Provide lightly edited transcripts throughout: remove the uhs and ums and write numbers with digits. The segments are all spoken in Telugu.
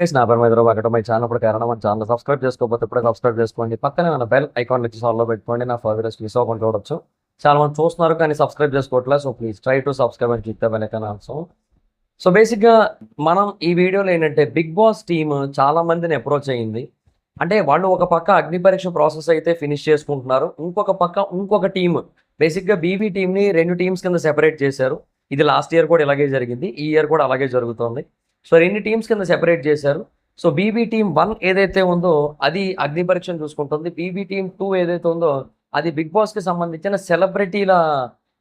నా పేరు మీద ఒకటి మై ఛానల్ ఇప్పుడు కారణం మన ఛానల్ సబ్స్క్రైబ్ చేసుకోకపోతే ఇప్పుడే సబ్స్క్రైబ్ చేసుకోండి. పక్కనే మన బెల్ ఐకాన్ వచ్చి ఆల్లో పెట్టుకోండి. నా ఫర్దర్ మిస్ అవ్వకుండా చూడొచ్చు. చాలా మంది చూస్తున్నారు కానీ సబ్స్క్రైబ్ చేసుకోవట్లేదు. So please try to subscribe and click the bell icon also. So బేసిక్గా మనం ఈ వీడియోలో ఏంటంటే బిగ్ బాస్ టీమ్ చాలా మందిని అప్రోచ్ అయ్యింది. అంటే వాళ్ళు ఒక పక్క అగ్ని పరీక్ష ప్రాసెస్ అయితే ఫినిష్ చేసుకుంటున్నారు. ఇంకొక పక్క ఇంకొక టీమ్ బేసిక్గా బీబీ టీమ్ని 2 టీమ్స్ కింద సెపరేట్ చేశారు. ఇది లాస్ట్ ఇయర్ కూడా ఇలాగే జరిగింది, ఈ ఇయర్ కూడా అలాగే జరుగుతుంది. సో 2 టీమ్స్ కింద సెపరేట్ చేశారు. సో బీబీ టీమ్ 1 ఏదైతే ఉందో అది అగ్ని పరీక్షను చూసుకుంటుంది. బీబీ టీమ్ 2 ఏదైతే ఉందో అది బిగ్ బాస్కి సంబంధించిన సెలబ్రిటీల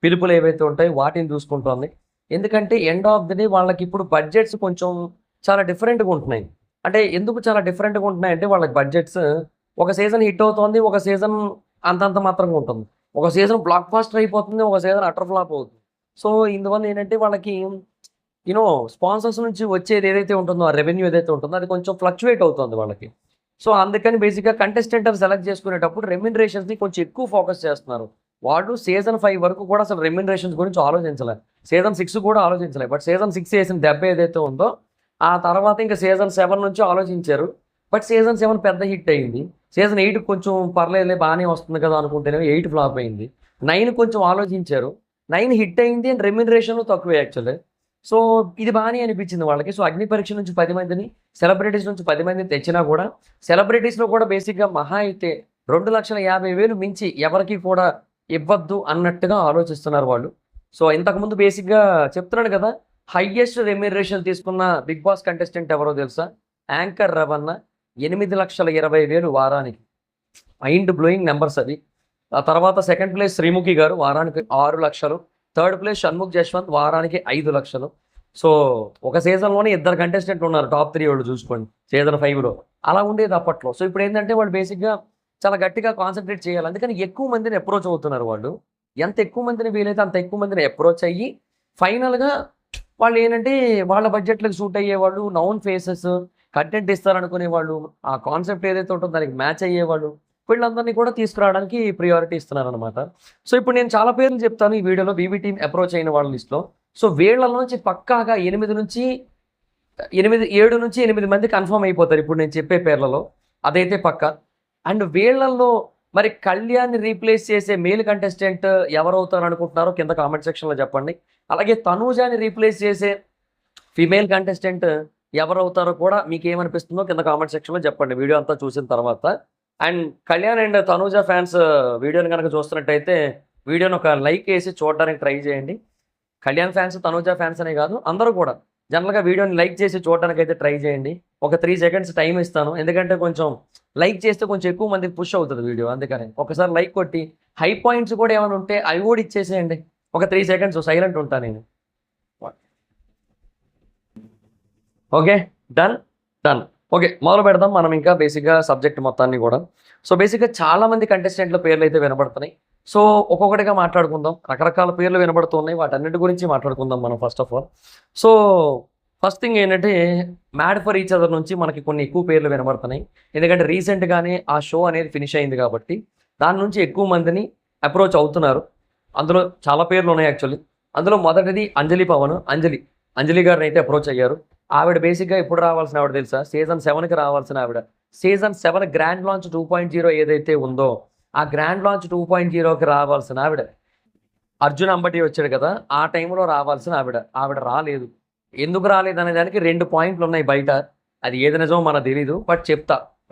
పిలుపులు ఏవైతే ఉంటాయో వాటిని చూసుకుంటుంది. ఎందుకంటే ఎండ్ ఆఫ్ ది డే వాళ్ళకి ఇప్పుడు బడ్జెట్స్ కొంచెం చాలా డిఫరెంట్గా ఉంటున్నాయి. అంటే ఎందుకు చాలా డిఫరెంట్గా ఉంటున్నాయి అంటే వాళ్ళకి బడ్జెట్స్ ఒక సీజన్ హిట్ అవుతుంది, ఒక సీజన్ అంతంత మాత్రంగా ఉంటుంది, ఒక సీజన్ బ్లాక్ బాస్టర్ అయిపోతుంది, ఒక సీజన్ అటర్ ఫ్లాప్ అవుతుంది. సో ఇందువల్ల ఏంటంటే వాళ్ళకి స్పాన్సర్స్ నుంచి వచ్చేది ఏదైతే ఉంటుందో ఆ రెవెన్యూ ఏదైతే ఉంటుందో అది కొంచెం ఫ్లక్చువేట్ అవుతుంది వాళ్ళకి. సో అందుకని బేసిక్గా కంటెస్టెంట్ సెలెక్ట్ చేసుకునేటప్పుడు రెమ్యునరేషన్స్ని కొంచెం ఎక్కువ ఫోకస్ చేస్తున్నారు. వాళ్ళు సీజన్ 5 వరకు కూడా అసలు రెమ్యునరేషన్స్ గురించి ఆలోచించలేదు, సీజన్ 6 కూడా ఆలోచించలేదు. బట్ సీజన్ 6 వేసిన దెబ్బ ఏదైతే ఉందో ఆ తర్వాత ఇంకా సీజన్ 7 నుంచి ఆలోచించారు. బట్ సీజన్ 7 పెద్ద హిట్ అయింది. సీజన్ 8 కొంచెం పర్లేదులే బాగానే వస్తుంది కదా అనుకుంటేనే 8 ఫ్లాప్ అయింది. 9 కొంచెం ఆలోచించారు, 9 హిట్ అయింది అండ్ రెమ్యునరేషన్ తక్కువే యాక్చువల్లీ. సో ఇది బాగానే అనిపించింది వాళ్ళకి. సో అగ్ని పరీక్ష నుంచి 10 మందిని, సెలబ్రిటీస్ నుంచి 10 మందిని తెచ్చినా కూడా సెలబ్రిటీస్లో కూడా బేసిక్గా మహా అయితే 2,50,000 మించి ఎవరికి కూడా ఇవ్వద్దు అన్నట్టుగా ఆలోచిస్తున్నారు వాళ్ళు. సో ఇంతకుముందు బేసిక్గా చెప్తున్నాడు కదా, హైయెస్ట్ రెమ్యునరేషన్ తీసుకున్న బిగ్ బాస్ కంటెస్టెంట్ ఎవరో తెలుసా? యాంకర్ రవణ 8,20,000 వారానికి. మైండ్ బ్లోయింగ్ నెంబర్స్ అది. ఆ తర్వాత సెకండ్ ప్లేస్ శ్రీముఖి గారు వారానికి 6 లక్షలు, థర్డ్ ప్లేస్ షణ్ముఖ్ జశ్వంత్ వారానికి 5 లక్షలు. సో ఒక సీజన్లోనే 2 కంటెస్టెంట్లు ఉన్నారు టాప్ 3 వాళ్ళు చూసుకోండి సీజన్ 5లో. అలా ఉండేది అప్పట్లో. సో ఇప్పుడు ఏంటంటే వాళ్ళు బేసిక్గా చాలా గట్టిగా కాన్సన్ట్రేట్ చేయాలి. అందుకని ఎక్కువ మందిని అప్రోచ్ అవుతున్నారు వాళ్ళు. ఎంత ఎక్కువ మందిని వీలైతే అంత ఎక్కువ మందిని అప్రోచ్ అయ్యి ఫైనల్గా వాళ్ళు ఏంటంటే వాళ్ళ బడ్జెట్లకు సూట్ అయ్యేవాళ్ళు, నౌన్ ఫేసెస్, కంటెంట్ ఇస్తారనుకునే వాళ్ళు, ఆ కాన్సెప్ట్ ఏదైతే ఉంటుందో దానికి మ్యాచ్ అయ్యేవాళ్ళు, వీళ్ళందరినీ కూడా తీసుకురావడానికి ప్రియారిటీ ఇస్తున్నారనమాట. సో ఇప్పుడు నేను చాలా పేర్లు చెప్తాను ఈ వీడియోలో బీబీ టీం అప్రోచ్ అయిన వాళ్ళ లిస్ట్లో. సో వీళ్ళ నుంచి పక్కాగా 7 నుంచి 8 మంది కన్ఫర్మ్ అయిపోతారు ఇప్పుడు నేను చెప్పే పేర్లలో, అదైతే పక్క. అండ్ వీళ్ళల్లో మరి కళ్యాణ్ని రీప్లేస్ చేసే మేల్ కంటెస్టెంట్ ఎవరవుతారు అనుకుంటున్నారో కింద కామెంట్ సెక్షన్లో చెప్పండి. అలాగే తనూజాని రీప్లేస్ చేసే ఫీమేల్ కంటెస్టెంట్ ఎవరవుతారో కూడా మీకు ఏమనిపిస్తుందో కింద కామెంట్ సెక్షన్లో చెప్పండి వీడియో అంతా చూసిన తర్వాత. And Kalyan and Tanuja fans వీడియోని కనుక చూస్తున్నట్టయితే వీడియోని ఒక లైక్ వేసి చూడడానికి ట్రై చేయండి. కళ్యాణ్ ఫ్యాన్స్, తనూజ ఫ్యాన్స్ అనే కాదు, అందరూ కూడా జనరల్గా వీడియోని లైక్ చేసి చూడడానికి అయితే ట్రై చేయండి. ఒక 3 సెకండ్స్ టైం ఇస్తాను, ఎందుకంటే కొంచెం లైక్ చేస్తే కొంచెం ఎక్కువ మందికి పుష్ అవుతుంది వీడియో. అందుకని ఒకసారి లైక్ కొట్టి హై పాయింట్స్ కూడా ఏమైనా ఉంటే అవి కూడా ఇచ్చేసేయండి. ఒక 3 సెకండ్స్ సైలెంట్ ఉంటాను నేను. Okay, done. ఓకే, మొదలు పెడదాం మనం ఇంకా బేసిక్గా సబ్జెక్ట్ మొత్తాన్ని కూడా. సో బేసిక్గా చాలామంది కంటెస్టెంట్ల పేర్లు అయితే వినబడుతున్నాయి. సో ఒక్కొక్కటిగా మాట్లాడుకుందాం. రకరకాల పేర్లు వినబడుతున్నాయి, వాటన్నిటి గురించి మాట్లాడుకుందాం మనం first of all. So first thing ఏంటంటే మ్యాడ్ ఫర్ ఈచ్ అదర్ నుంచి మనకి కొన్ని ఎక్కువ పేర్లు వినబడుతున్నాయి. ఎందుకంటే రీసెంట్గానే ఆ షో అనేది ఫినిష్ అయింది కాబట్టి దాని నుంచి ఎక్కువ మందిని అప్రోచ్ అవుతున్నారు. అందులో చాలా పేర్లు ఉన్నాయి యాక్చువల్లీ. అందులో మొదటిది అంజలి పవన్. అంజలి గారిని అయితే అప్రోచ్ అయ్యారు. ఆవిడ బేసిక్గా ఎప్పుడు రావాల్సిన ఆవిడ తెలుసా? సీజన్ 7కి రావాల్సిన ఆవిడ. సీజన్ 7 గ్రాండ్ లాంచ్ 2.0 ఏదైతే ఉందో ఆ గ్రాండ్ లాంచ్ 2.0కి రావాల్సిన ఆవిడ. అర్జున్ అంబటి వచ్చాడు కదా, ఆ టైంలో రావాల్సిన ఆవిడ రాలేదు. ఎందుకు రాలేదు అనే దానికి 2 పాయింట్లు ఉన్నాయి బయట. అది ఏది నిజమో మనకు తెలీదు, బట్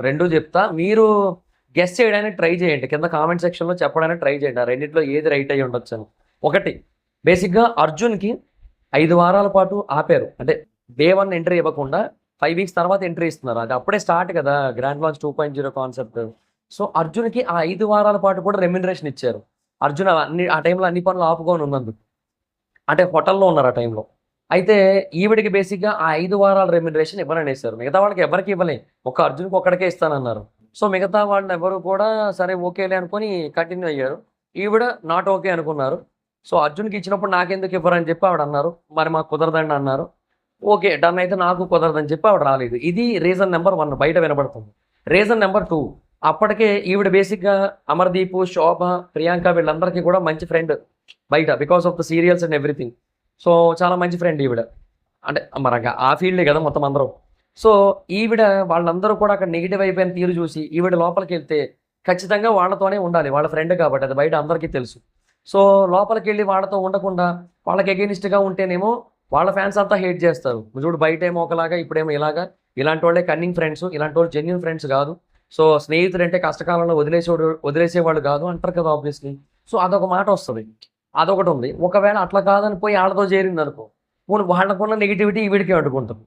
రెండూ చెప్తా. మీరు గెస్ చేయడానికి ట్రై చేయండి, కింద కామెంట్ సెక్షన్లో చెప్పడానికి ట్రై చేయండి. ఆ రెండింటిలో ఏది రైట్ అయ్యి ఉండొచ్చు అని. ఒకటి, బేసిక్గా అర్జున్కి 5 వారాల పాటు ఆపారు. అంటే డే 1 ఎంట్రీ ఇవ్వకుండా 5 వీక్స్ తర్వాత ఎంట్రీ ఇస్తున్నారు. అది అప్పుడే స్టార్ట్ కదా గ్రాండ్ లాంచ్ 2.0 కాన్సెప్ట్. సో అర్జున్కి ఆ 5 వారాల పాటు కూడా రెమ్యునరేషన్ ఇచ్చారు. అర్జున్ ఆ టైంలో అన్ని పనులు ఆపుకొని ఉన్నందుకు, అంటే హోటల్లో ఉన్నారు ఆ టైంలో. అయితే ఈవిడికి బేసిక్గా ఆ 5 వారాల రెమ్యునరేషన్ ఇవ్వననేసారు. మిగతా వాళ్ళకి ఎవరికి ఇవ్వలే, ఒక అర్జున్కి ఒక్కడికే ఇస్తానన్నారు. సో మిగతా వాళ్ళని ఎవరు కూడా సరే ఓకేలే అనుకొని కంటిన్యూ అయ్యారు. ఈవిడ నాట్ ఓకే అనుకున్నారు. సో అర్జున్కి ఇచ్చినప్పుడు నాకెందుకు ఇవ్వరని చెప్పి ఆవిడ అన్నారు. మరి మాకు కుదరదండి అన్నారు. ఓకే డన్, అయితే నాకు కుదరదని చెప్పి ఆవిడ రాలేదు. ఇది రీజన్ నెంబర్ 1 బయట వినబడుతుంది. రీజన్ నెంబర్ 2, అప్పటికే ఈవిడ బేసిక్గా అమర్దీప్, శోభ, ప్రియాంక వీళ్ళందరికీ కూడా మంచి ఫ్రెండ్ బయట, because of the serials and everything. So చాలా మంచి ఫ్రెండ్ ఈవిడ. అంటే మరి ఆ ఫీల్డే కదా మొత్తం అందరూ. సో ఈవిడ వాళ్ళందరూ కూడా అక్కడ నెగిటివ్ అయిపోయిన తీరు చూసి ఈవిడ లోపలికి వెళ్తే ఖచ్చితంగా వాళ్ళతోనే ఉండాలి, వాళ్ళ ఫ్రెండ్ కాబట్టి, అది బయట అందరికీ తెలుసు. సో లోపలికి వెళ్ళి వాళ్ళతో ఉండకుండా వాళ్ళకి అగెనిస్ట్గా ఉంటేనేమో వాళ్ళ ఫ్యాన్స్ అంతా హేట్ చేస్తారు. చూడు బయట ఏమో ఒకలాగా, ఇప్పుడేమో ఇలాగా. ఇలాంటి వాళ్ళే కన్నింగ్ ఫ్రెండ్స్, ఇలాంటి వాళ్ళు జెన్యున్ ఫ్రెండ్స్ కాదు. సో స్నేహితుడు అంటే కష్టకాలంలో వదిలేసేవాడు కాదు అంటారు కదా ఆబ్వియస్లీ. సో అదొక మాట వస్తుంది, అదొకటి ఉంది. ఒకవేళ అట్లా కాదని పోయి వాళ్ళతో చేరింది అనుకో, వాళ్ళకున్న నెగిటివిటీ ఈవిడికి అంటుకుంటుంది.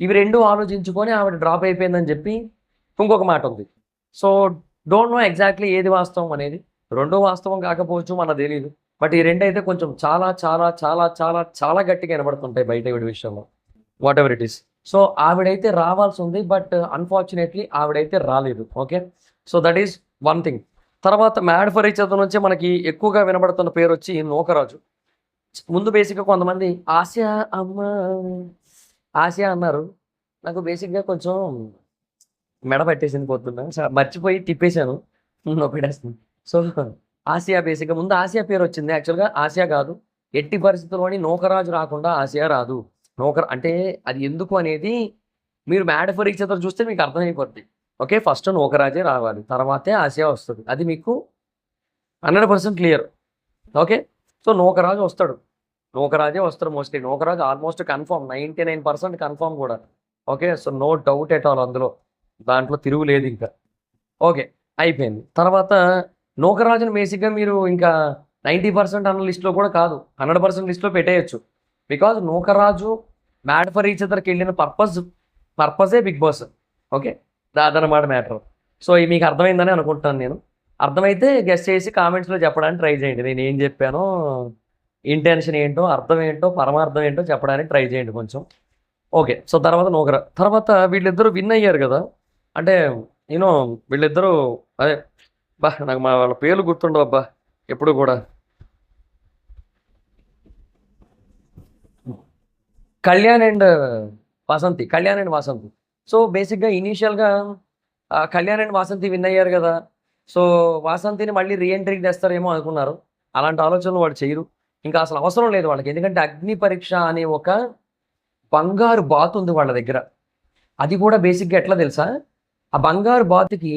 ఇవి రెండు ఆలోచించుకొని ఆవిడ డ్రాప్ అయిపోయిందని చెప్పి ఇంకొక మాట ఉంది. సో డోంట్ నో ఎగ్జాక్ట్లీ ఏది వాస్తవం అనేది. రెండో వాస్తవం కాకపోవచ్చు, మనకు తెలియదు. బట్ ఈ రెండు అయితే కొంచెం చాలా చాలా చాలా చాలా చాలా గట్టిగా వినబడుతుంటాయి బయట వీడి విషయంలో, whatever it is. So ఆవిడైతే రావాల్సి ఉంది, బట్ అన్ఫార్చునేట్లీ ఆవిడైతే రాలేదు. Okay, so that is one thing. తర్వాత మ్యాడ్ ఫర్ ఈచ్ అదర్ నుంచి మనకి ఎక్కువగా వినబడుతున్న పేరు వచ్చి నూకరాజు. ముందు బేసిక్గా కొంతమంది ఆసియా అమ్మ ఆసియా అన్నారు. నాకు బేసిక్గా కొంచెం మెడ పట్టేసింది పొద్దున్న, మర్చిపోయి తిప్పేశాను, నొప్పిడేస్తుంది. సో ఆసియా బేసిక్గా ముందు ఆసియా పేరు వచ్చింది. యాక్చువల్గా ఆసియా కాదు, ఎట్టి పరిస్థితుల్లోని నూకరాజు రాకుండా ఆసియా రాదు. అంటే అది ఎందుకు అనేది మీరు మ్యాడ్ ఫర్ ఈచ్ అదర్ చూస్తే మీకు అర్థమైపోద్ది. ఓకే, ఫస్ట్ నూకరాజే రావాలి, తర్వాతే ఆసియా వస్తుంది. అది మీకు 100% క్లియర్. ఓకే, సో నూకరాజు వస్తాడు, నూకరాజే వస్తారు mostly. Nookaraju almost confirm, 99% confirm కూడా. Okay, so no doubt at all, అందులో దాంట్లో తిరుగులేదు ఇంకా. ఓకే, అయిపోయింది. తర్వాత నూకరాజుని బేసిక్గా మీరు ఇంకా 90% అన్న లిస్ట్లో కూడా కాదు, 100% లిస్ట్లో పెట్టేయచ్చు. Because Nookaraju mad for each అదర్కి వెళ్ళిన పర్పసే బిగ్ బాస్. ఓకే, అదనమాట మ్యాటర్. సో ఇది మీకు అర్థమైందని అనుకుంటాను నేను. అర్థమైతే గెస్ట్ చేసి కామెంట్స్లో చెప్పడానికి ట్రై చేయండి, నేను ఏం చెప్పానో, ఇంటెన్షన్ ఏంటో, అర్థం ఏంటో, పరమార్థం ఏంటో చెప్పడానికి ట్రై చేయండి కొంచెం. ఓకే, సో తర్వాత వీళ్ళిద్దరూ విన్ అయ్యారు కదా. అంటే నేను వీళ్ళిద్దరూ అదే నాకు వాళ్ళ పేర్లు గుర్తుండవు అబ్బా ఎప్పుడు కూడా. కళ్యాణ్ అండ్ వాసంతి. సో బేసిక్గా ఇనీషియల్గా కళ్యాణ్ అండ్ వాసంతి విన్ అయ్యారు కదా. సో వాసంతిని మళ్ళీ రీఎంట్రీకి తెస్తారేమో అనుకున్నారు. అలాంటి ఆలోచనలు వాడు చేయరు, ఇంకా అసలు అవసరం లేదు వాళ్ళకి. ఎందుకంటే అగ్ని పరీక్ష అనే ఒక బంగారు బాత్ ఉంది వాళ్ళ దగ్గర. అది కూడా బేసిక్గా ఎట్లా తెలుసా, ఆ బంగారు బాత్కి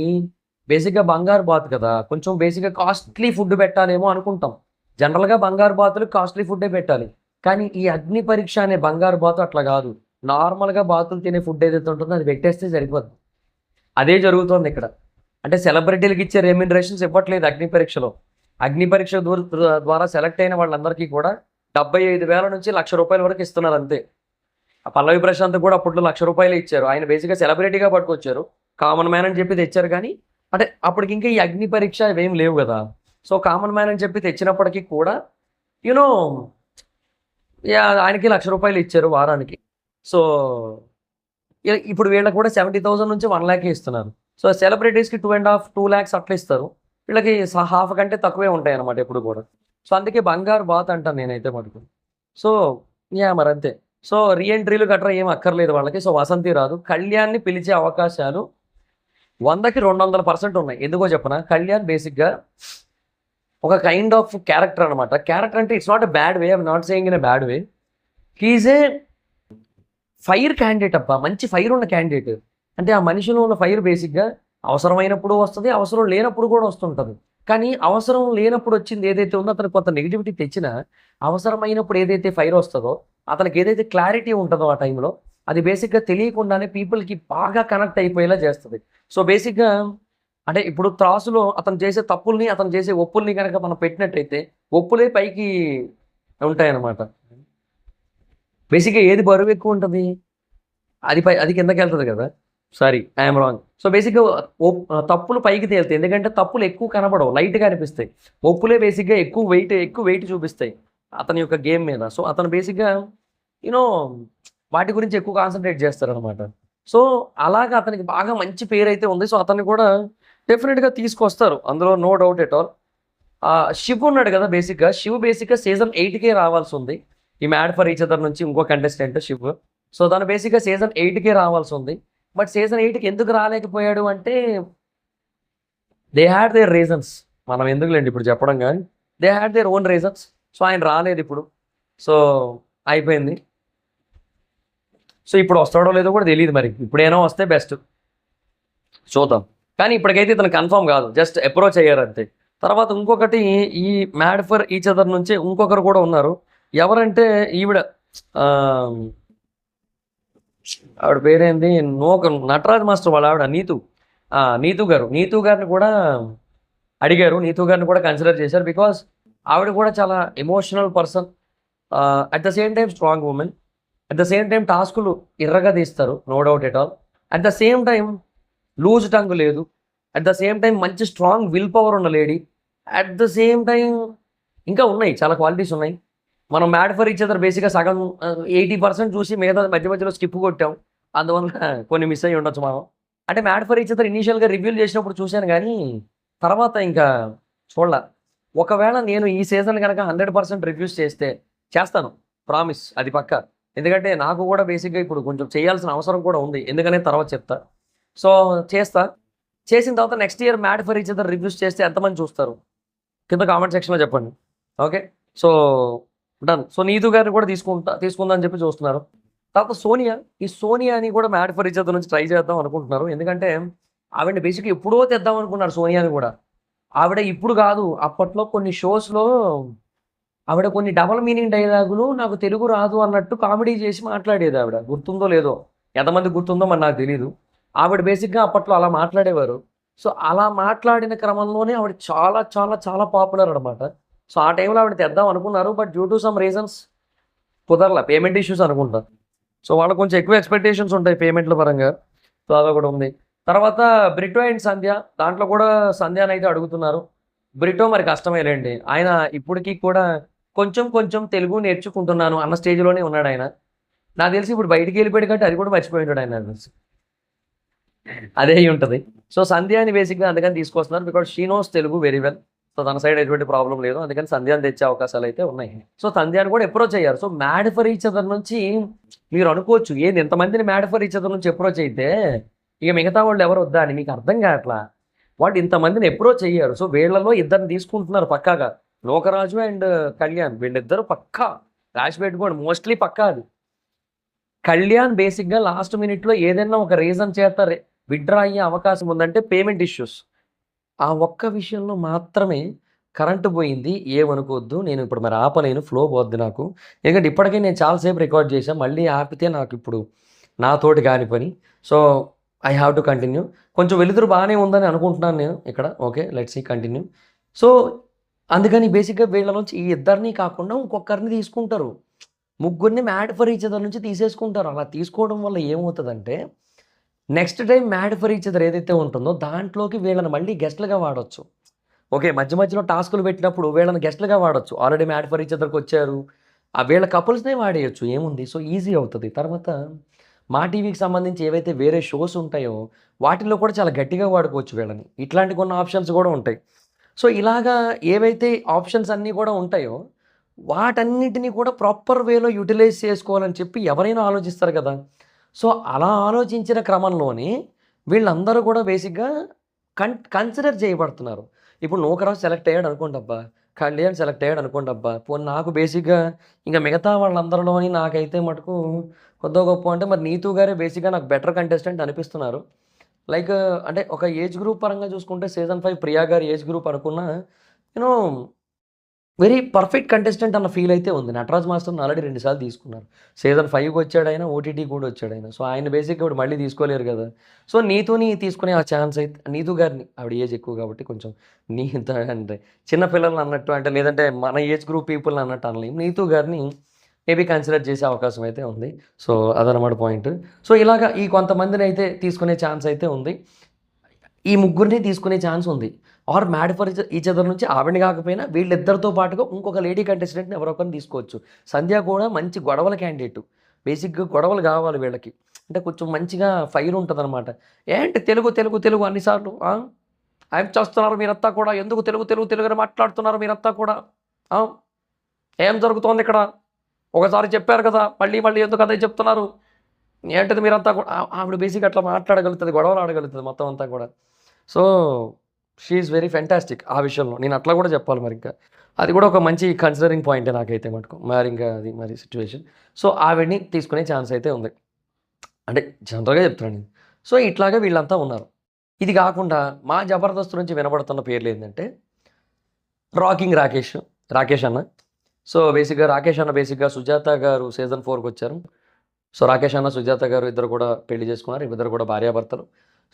బేసిక్గా బంగారు బాత్ కదా, కొంచెం బేసిక్గా కాస్ట్లీ ఫుడ్ పెట్టాలేమో అనుకుంటాం. జనరల్గా బంగారు బాతులు కాస్ట్లీ ఫుడ్డే పెట్టాలి. కానీ ఈ అగ్ని పరీక్ష అనే బంగారు బాతు అట్లా కాదు. నార్మల్గా బాతులు తినే ఫుడ్ ఏదైతే ఉంటుందో అది పెట్టేస్తే సరిపోద్ది. అదే జరుగుతోంది ఇక్కడ. అంటే సెలబ్రిటీలకు ఇచ్చే రెమ్యునరేషన్స్ ఇవ్వట్లేదు అగ్ని పరీక్షలో. అగ్ని పరీక్ష ద్వారా సెలెక్ట్ అయిన వాళ్ళందరికీ కూడా 75,000 నుంచి ₹1,00,000 వరకు ఇస్తున్నారు అంతే. ఆ పల్లవి ప్రశాంత్ కూడా అప్పట్లో ₹1,00,000 ఇచ్చారు. ఆయన బేసిక్గా సెలబ్రిటీగా పట్టుకొచ్చారు, కామన్ మ్యాన్ అని చెప్పి తెచ్చారు. కానీ అంటే అప్పటికి ఇంకా ఈ అగ్ని పరీక్ష ఇవేం లేవు కదా. సో కామన్ మ్యాన్ అని చెప్పి తెచ్చినప్పటికీ కూడా యూనో ఆయనకి ₹1,00,000 ఇచ్చారు వారానికి. సో ఇప్పుడు వీళ్ళకి కూడా 70,000 నుంచి 1,00,000 ఇస్తున్నారు. సో సెలబ్రిటీస్కి 2.5-2 lakhs అట్లా ఇస్తారు, వీళ్ళకి హాఫ్ కంటే తక్కువే ఉంటాయి అన్నమాట ఎప్పుడు కూడా. సో అందుకే బంగారు బాత్ అంటాను నేనైతే మటుకు. సో మరి అంతే. సో రీఎంట్రీలు గట్రా ఏం అక్కర్లేదు వాళ్ళకి. సో వసంతి రాదు. కళ్యాణ్ని పిలిచే అవకాశాలు 100కి 200% ఉన్నాయి. ఎందుకో చెప్పనా, కళ్యాణ్ బేసిక్గా ఒక కైండ్ ఆఫ్ క్యారెక్టర్ అనమాట. క్యారెక్టర్ అంటే it's not a bad way, I'm not saying in a bad way. He's a fire candidate అబ్బా, మంచి ఫైర్ ఉన్న క్యాండిడేట్. అంటే ఆ మనిషిలో ఉన్న ఫైర్ బేసిక్గా అవసరమైనప్పుడు వస్తుంది, అవసరం లేనప్పుడు కూడా వస్తుంటుంది. కానీ అవసరం లేనప్పుడు వచ్చింది ఏదైతే ఉందో అతనికి కొంత నెగిటివిటీ తెచ్చినా, అవసరమైనప్పుడు ఏదైతే ఫైర్ వస్తుందో, అతనికి ఏదైతే క్లారిటీ ఉంటుందో ఆ టైంలో, అది బేసిక్గా తెలియకుండానే పీపుల్కి బాగా కనెక్ట్ అయిపోయేలా చేస్తుంది. సో బేసిక్గా అంటే ఇప్పుడు త్రాసులో అతను చేసే తప్పుల్ని, అతను చేసే ఒప్పుల్ని కనుక మనం పెట్టినట్టయితే ఒప్పులే పైకి ఉంటాయన్నమాట. బేసిక్గా ఏది బరువు ఎక్కువ ఉంటుంది అది కిందకి వెళ్తుంది కదా. Sorry, I'm wrong. సో బేసిక్గా తప్పులు పైకి తేలుతాయి, ఎందుకంటే తప్పులు ఎక్కువ కనబడవు, లైట్గా అనిపిస్తాయి. ఒప్పులే బేసిక్గా ఎక్కువ వెయిట్ చూపిస్తాయి అతని యొక్క గేమ్ మీద. సో అతను బేసిక్గా యూనో వాటి గురించి ఎక్కువ కాన్సన్ట్రేట్ చేస్తారు అనమాట. సో అలాగా అతనికి బాగా మంచి పేరు అయితే ఉంది. సో అతన్ని కూడా డెఫినెట్గా తీసుకొస్తారు, అందులో no doubt at all. Shiv ఉన్నాడు కదా, శివ్ బేసిక్గా సీజన్ 8కే రావాల్సి ఉంది. ఈ మ్యాడ్ ఫర్ ఈచ్ అదర్ నుంచి ఇంకో కంటెస్టెంట్ శివ్. సో తను బేసిక్గా సీజన్ 8కే రావాల్సి ఉంది. బట్ సీజన్ 8కి ఎందుకు రాలేకపోయాడు అంటే దే హ్యాడ్ దేర్ రీజన్స్. మనం ఎందుకులేండి ఇప్పుడు చెప్పడం, కానీ they had their own reasons. So ఆయన రాలేదు ఇప్పుడు. సో అయిపోయింది. సో ఇప్పుడు వస్తాడో లేదో కూడా తెలియదు, మరి ఇప్పుడైనా వస్తే బెస్ట్, చూద్దాం. కానీ ఇప్పటికైతే ఇతను కన్ఫర్మ్ కాదు, జస్ట్ అప్రోచ్ అయ్యారు అంతే. తర్వాత ఇంకొకటి, ఈ మ్యాడ్ ఫర్ ఈచ్ అదర్ నుంచి ఇంకొకరు కూడా ఉన్నారు. ఎవరంటే ఈవిడ, ఆ, ఆవిడ పేరేంది, నటరాజ్ మాస్టర్ వాళ్ళ ఆవిడ నీతు గారిని కూడా అడిగారు, నీతు గారిని కూడా కన్సిడర్ చేశారు. బికాస్ ఆవిడ కూడా చాలా emotional person, at the same time strong women, at the same time టాస్కులు ఎర్రగా తీస్తారు, no doubt at all. At the same time loose tongue లేదు, అట్ ద సేమ్ టైం మంచి స్ట్రాంగ్ విల్ పవర్ ఉన్న lady, at the same time ఇంకా ఉన్నాయి, చాలా క్వాలిటీస్ ఉన్నాయి. మనం మ్యాడ్ ఫర్ ఈచ్ అదర్ బేసిక్గా సగం 80% చూసి మిగతా మధ్యలో స్కిప్ కొట్టాం, అందువల్ల కొన్ని మిస్ అయ్యి ఉండొచ్చు మనం. అంటే మ్యాడ్ ఫర్ ఈచ్ అదర్ ఇనీషియల్గా రివ్యూలు చేసినప్పుడు చూశాను, కానీ తర్వాత ఇంకా చూడాల. ఒకవేళ నేను ఈ సీజన్ కనుక 100% రివ్యూస్ చేస్తాను, ప్రామిస్, అది పక్క. ఎందుకంటే నాకు కూడా బేసిక్గా ఇప్పుడు కొంచెం చేయాల్సిన అవసరం కూడా ఉంది, ఎందుకనే తర్వాత చెప్తా. సో చేసిన తర్వాత next year mad for each other reviews చేస్తే ఎంతమంది చూస్తారు కింద కామెంట్ సెక్షన్లో చెప్పండి. Okay, so done. So Neetu గారిని కూడా తీసుకుందా అని చెప్పి చూస్తున్నారు. తర్వాత ఈ సోనియాని కూడా మ్యాడ్ ఫర్ ఈచ్ అదర్ నుంచి ట్రై చేద్దాం అనుకుంటున్నారు. ఎందుకంటే ఆవిడని బేసిక్గా ఎప్పుడో తెద్దాం అనుకున్నారు సోనియాని కూడా. ఆవిడ ఇప్పుడు కాదు, అప్పట్లో కొన్ని షోస్లో ఆవిడ కొన్ని డబల్ మీనింగ్ డైలాగులు నాకు తెలుగు రాదు అన్నట్టు కామెడీ చేసి మాట్లాడేది. ఆవిడ గుర్తుందో లేదో, ఎంతమంది గుర్తుందో మరి నాకు తెలీదు. ఆవిడ బేసిక్గా అప్పట్లో అలా మాట్లాడేవారు. సో అలా మాట్లాడిన క్రమంలోనే ఆవిడ చాలా చాలా చాలా పాపులర్ అనమాట. సో ఆ టైంలో ఆవిడ తెద్దాం అనుకున్నారు, but due to some reasons కుదరలా, పేమెంట్ ఇష్యూస్ అనుకుంటా. సో వాళ్ళకి కొంచెం ఎక్కువ ఎక్స్పెక్టేషన్స్ ఉంటాయి పేమెంట్ల పరంగా, సో అలా కూడా ఉంది. తర్వాత బ్రిటో అండ్ సంధ్య, దాంట్లో కూడా సంధ్యాని అయితే అడుగుతున్నారు. బ్రిటో మరి కష్టమేలేండి, ఆయన ఇప్పటికీ కూడా కొంచెం కొంచెం తెలుగు నేర్చుకుంటున్నాను అన్న స్టేజ్లోనే ఉన్నాడు ఆయన. నాకు తెలిసి ఇప్పుడు బయటికి వెళ్ళిపోయాడు కాబట్టి అది కూడా మర్చిపోయి ఉంటాడు ఆయన, తెలిసి అదే అయి ఉంటుంది. సో సంధ్యాని బేసిక్గా అందుకని తీసుకొస్తున్నారు, because she knows Telugu very well. So తన సైడ్ ఎటువంటి ప్రాబ్లం లేదు, అందుకని సంధ్యాన్ని తెచ్చే అవకాశాలు అయితే ఉన్నాయి. సో సంధ్యాని కూడా అప్రోచ్ అయ్యారు. So mad for each other నుంచి మీరు అనుకోవచ్చు, ఏంది ఎంతమందిని మ్యాడ్ ఫర్ ఈచ్ అదర్ నుంచి అప్రోచ్ అయితే ఇక మిగతా వాళ్ళు ఎవరు వద్దా అని. మీకు అర్థం కావట్లా, వాళ్ళు ఇంతమందిని అప్రోచ్ అయ్యారు. సో వీళ్ళలో ఇద్దరిని తీసుకుంటున్నారు పక్కాగా, లోకరాజు అండ్ కళ్యాణ్, వీళ్ళిద్దరు పక్కా రాసి పెట్టుకోండి, మోస్ట్లీ పక్కా. అది కళ్యాణ్ బేసిక్గా లాస్ట్ మినిట్లో ఏదైనా ఒక రీజన్ చేత విత్డ్రా అయ్యే అవకాశం ఉందంటే పేమెంట్ ఇష్యూస్, ఆ ఒక్క విషయంలో మాత్రమే కరెంటు పోయింది. ఏమనుకోవద్దు, నేను ఇప్పుడు మరి ఆపలేను, ఫ్లో పోద్ది నాకు. ఎందుకంటే ఇప్పటికే నేను చాలాసేపు రికార్డ్ చేశాను, మళ్ళీ ఆపితే నాకు ఇప్పుడు నాతోటి కాని పని. So I have to continue. కొంచెం వెలుతురు బాగానే ఉందని అనుకుంటున్నాను నేను ఇక్కడ. Okay, let's see, continue. So అందుకని బేసిక్గా వీళ్ళ నుంచి ఈ ఇద్దరిని కాకుండా ఇంకొకరిని తీసుకుంటారు, ముగ్గురిని మ్యాడ్ ఫర్ ఈచ్ అదర్ నుంచి తీసేసుకుంటారు. అలా తీసుకోవడం వల్ల ఏమవుతుందంటే next time mad for each other ఏదైతే ఉంటుందో దాంట్లోకి వీళ్ళని మళ్ళీ గెస్ట్లుగా వాడచ్చు. ఓకే, మధ్యలో టాస్కులు పెట్టినప్పుడు వీళ్ళని గెస్ట్లుగా వాడచ్చు. ఆల్రెడీ మ్యాడ్ ఫర్ ఈచ్ అదర్కి వచ్చారు, ఆ వీళ్ళ కపుల్స్నే వాడేయచ్చు, ఏముంది. సో ఈజీ అవుతుంది. తర్వాత మా టీవీకి సంబంధించి ఏవైతే వేరే షోస్ ఉంటాయో వాటిల్లో కూడా చాలా గట్టిగా వాడుకోవచ్చు వీళ్ళని. ఇట్లాంటి కొన్ని ఆప్షన్స్ కూడా ఉంటాయి. సో ఇలాగా ఏవైతే ఆప్షన్స్ అన్నీ కూడా ఉంటాయో వాటన్నిటిని కూడా ప్రాపర్ వేలో యూటిలైజ్ చేసుకోవాలని చెప్పి ఎవరైనా ఆలోచిస్తారు కదా. సో అలా ఆలోచించిన క్రమంలోనే వీళ్ళందరూ కూడా బేసిక్గా కన్సిడర్ చేయబడుతున్నారు. ఇప్పుడు నూకరాజు సెలెక్ట్ అయ్యాడు అనుకోండి అబ్బా, కళ్యాణ్ సెలెక్ట్ అయ్యాడు అనుకోండి అబ్బా, పోనీ నాకు బేసిక్గా ఇంకా మిగతా వాళ్ళందరిలోని నాకైతే మటుకు కొద్దో గొప్ప అంటే మరి నీతు గారే బేసిక్గా నాకు బెటర్ కంటెస్టెంట్ అనిపిస్తున్నారు. లైక్ అంటే ఒక ఏజ్ గ్రూప్ పరంగా చూసుకుంటే సీజన్ 5 ప్రియా గారి ఏజ్ గ్రూప్ అనుకున్నా యూనో వెరీ పర్ఫెక్ట్ కంటెస్టెంట్ అన్న ఫీల్ అయితే ఉంది. నటరాజ్ మాస్టర్ని ఆల్రెడీ 2 సార్లు తీసుకున్నారు. సీజన్ 5 వచ్చాడు ఆయన, ఓటీటీ కూడా వచ్చాడు ఆయన. సో ఆయన బేసిక్గా ఇప్పుడు మళ్ళీ తీసుకోలేరు కదా. సో నీతుని తీసుకునే ఆ ఛాన్స్ అయితే, నీతు గారిని, ఆవిడ ఏజ్ ఎక్కువ కాబట్టి కొంచెం నీత అంటే చిన్నపిల్లల్ని అన్నట్టు, అంటే లేదంటే మన ఏజ్ గ్రూప్ పీపుల్ని అన్నట్టు అనలేము, నీతు గారిని మేబీ కన్సిడర్ చేసే అవకాశం అయితే ఉంది. సో అదనమాట పాయింట్. సో ఇలాగా ఈ కొంతమందిని అయితే తీసుకునే ఛాన్స్ అయితే ఉంది, ఈ ముగ్గురిని తీసుకునే ఛాన్స్ ఉంది. Or mad for each other నుంచి ఆవిడని కాకపోయినా వీళ్ళిద్దరితో పాటుగా ఇంకొక లేడీ కంటెస్టెంట్ని ఎవరొకరిని తీసుకోవచ్చు. సంధ్య కూడా మంచి గొడవల క్యాండిడేట్, బేసిక్గా గొడవలు కావాలి వీళ్ళకి, అంటే కొంచెం మంచిగా ఫైర్ ఉంటుంది అనమాట. ఏంటి తెలుగు తెలుగు తెలుగు అన్నిసార్లు ఏం చేస్తున్నారు మీరంతా కూడా, ఎందుకు తెలుగు తెలుగు తెలుగు అని మాట్లాడుతున్నారు మీరంతా కూడా, ఏం జరుగుతోంది ఇక్కడ, ఒకసారి చెప్పారు కదా మళ్ళీ మళ్ళీ ఎందుకు అదే చెప్తున్నారు, ఏంటిది మీరంతా కూడా. ఆవిడ బేసిక్ అట్లా మాట్లాడగలుగుతుంది, గొడవలు ఆడగలుగుతుంది మొత్తం అంతా కూడా. సో షీఈస్ వెరీ ఫెంటాస్టిక్ ఆ విషయంలో, నేను అట్లా కూడా చెప్పాలి. మరి ఇంకా అది కూడా ఒక మంచి కన్సిడరింగ్ పాయింటే నాకైతే మటుకు. మరి ఇంకా అది మరి సిచ్యువేషన్. సో ఆవిడ్ని తీసుకునే ఛాన్స్ అయితే ఉంది. అంటే జనరల్‌గా చెప్తున్నాను నేను. సో, ఇట్లాగా వీళ్ళంతా ఉన్నారు. ఇది కాకుండా మా జబర్దస్త్ నుంచి వినబడుతున్న పేర్లేందంటే, రాకింగ్ రాకేష్ అన్న. సో, రాకేష్ అన్న సుజాత గారు సీజన్ 4కొచ్చారు. సో, రాకేష్ అన్న, సుజాత గారు ఇద్దరు కూడా పెళ్లి చేసుకున్నారు. ఇద్దరు కూడా భార్యాభర్తలు.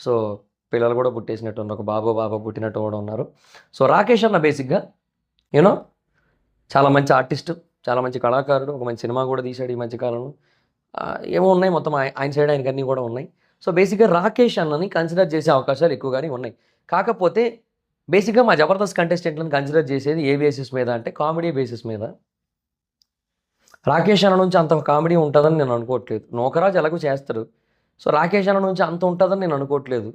సో, పిల్లలు కూడా పుట్టేసినట్టు ఉన్నారు. ఒక బాబు పుట్టినట్టు కూడా ఉన్నారు. సో, రాకేష్ అన్న యూనో చాలా మంచి ఆర్టిస్టు, చాలా మంచి కళాకారుడు. ఒక మంచి సినిమా కూడా తీశాడు ఈ మధ్య కాలంలో. ఏమో ఉన్నాయి మొత్తం ఆయన సైడ్ ఆయనకన్నీ కూడా ఉన్నాయి. సో, రాకేష్ అన్నని కన్సిడర్ చేసే అవకాశాలు ఎక్కువగానే ఉన్నాయి. కాకపోతే మా జబర్దస్త్ కంటెస్టెంట్‌లని కన్సిడర్ చేసేది ఏ బేసిస్ మీద అంటే కామెడీ బేసిస్ మీద. రాకేష్ అన్న నుంచి అంత కామెడీ ఉంటుందని నేను అనుకోవట్లేదు. నూకరాజు ఎలాగో చేస్తాడు. సో, రాకేష్ అన్న నుంచి అంత ఉంటుందని నేను అనుకోవట్లేదు.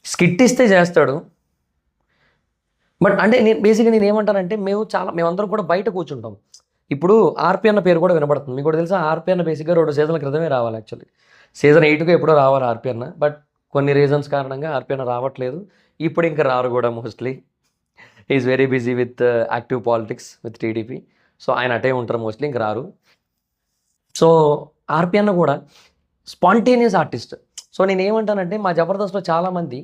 స్కిట్ ఇస్తే చేస్తాడు. బట్ అంటే నేనేమంటానంటే మేమందరం కూడా బయట కూర్చుంటాం. ఇప్పుడు ఆర్‌పీ అన్న పేరు కూడా వినపడుతుంది. మీకు కూడా తెలుసా ఆర్‌పీ అన్న 2 సీజన్ల క్రితమే రావాలి యాక్చువల్లీ. సీజన్ 8కో ఎప్పుడో రావాలి ఆర్‌పీ అన్న. బట్ కొన్ని రీజన్స్ కారణంగా ఆర్‌పీ అన్న రావట్లేదు. ఇప్పుడు ఇంకా రారు కూడా mostly. He is very busy with active politics with TDP. So, ఆయన అటే ఉంటారు మోస్ట్‌లీ, ఇంక రారు. సో, ఆర్‌పీ అన్న కూడా స్పాంటేనియస్ ఆర్టిస్ట్. సో, నేనేమంటానంటే మా జబర్దస్త్‌లో చాలామంది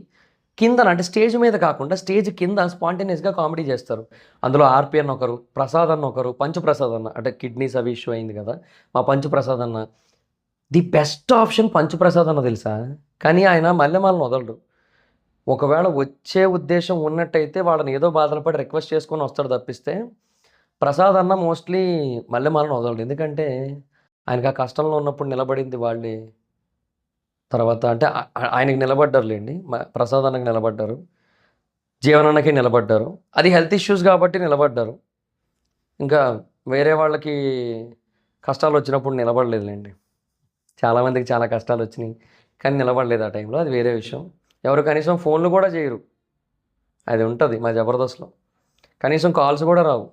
అంటే స్టేజ్ మీద కాకుండా స్టేజ్ కింద స్పాంటేనియస్‌గా కామెడీ చేస్తారు. అందులో ఆర్‌పీ అన్న ఒకరు, ప్రసాద్ అన్న ఒకరు, పంచు ప్రసాద్ అన్న అంటే కిడ్నీస్ అవి ఇష్యూ అయింది కదా! మా పంచు ప్రసాద్ అన్న. ది బెస్ట్ ఆప్షన్ పంచు ప్రసాద్ అన్న తెలుసా? కానీ ఆయన మల్లెమాలను వదలడు. ఒకవేళ వచ్చే ఉద్దేశం ఉన్నట్టయితే వాళ్ళని ఏదో బాధలు పడి రిక్వెస్ట్ చేసుకొని వస్తాడు తప్పిస్తే, ప్రసాద్ అన్న మోస్ట్‌లీ మల్లెమాలను వదలడు. ఎందుకంటే ఆయనకు ఆ కష్టంలో ఉన్నప్పుడు నిలబడింది వాళ్ళే. తర్వాత అంటే ఆయనకి నిలబడ్డారులెండి. ప్రసాద్ అన్నకి నిలబడ్డారు. జీవనన్నకి నిలబడ్డారు. అది హెల్త్ ఇష్యూస్ కాబట్టి నిలబడ్డారు. ఇంకా వేరే వాళ్ళకి కష్టాలొచ్చినప్పుడు నిలబడలేదులెండి. చాలామందికి చాలా కష్టాలొచ్చినాయి. కానీ నిలబడలేదు ఆ టైంలో. అది వేరే విషయం. ఎవరు కనీసం ఫోన్‌లు కూడా చేయరు. అది ఉంటది మా జబర్దస్త్‌లో. కనీసం కాల్స్ కూడా రావు.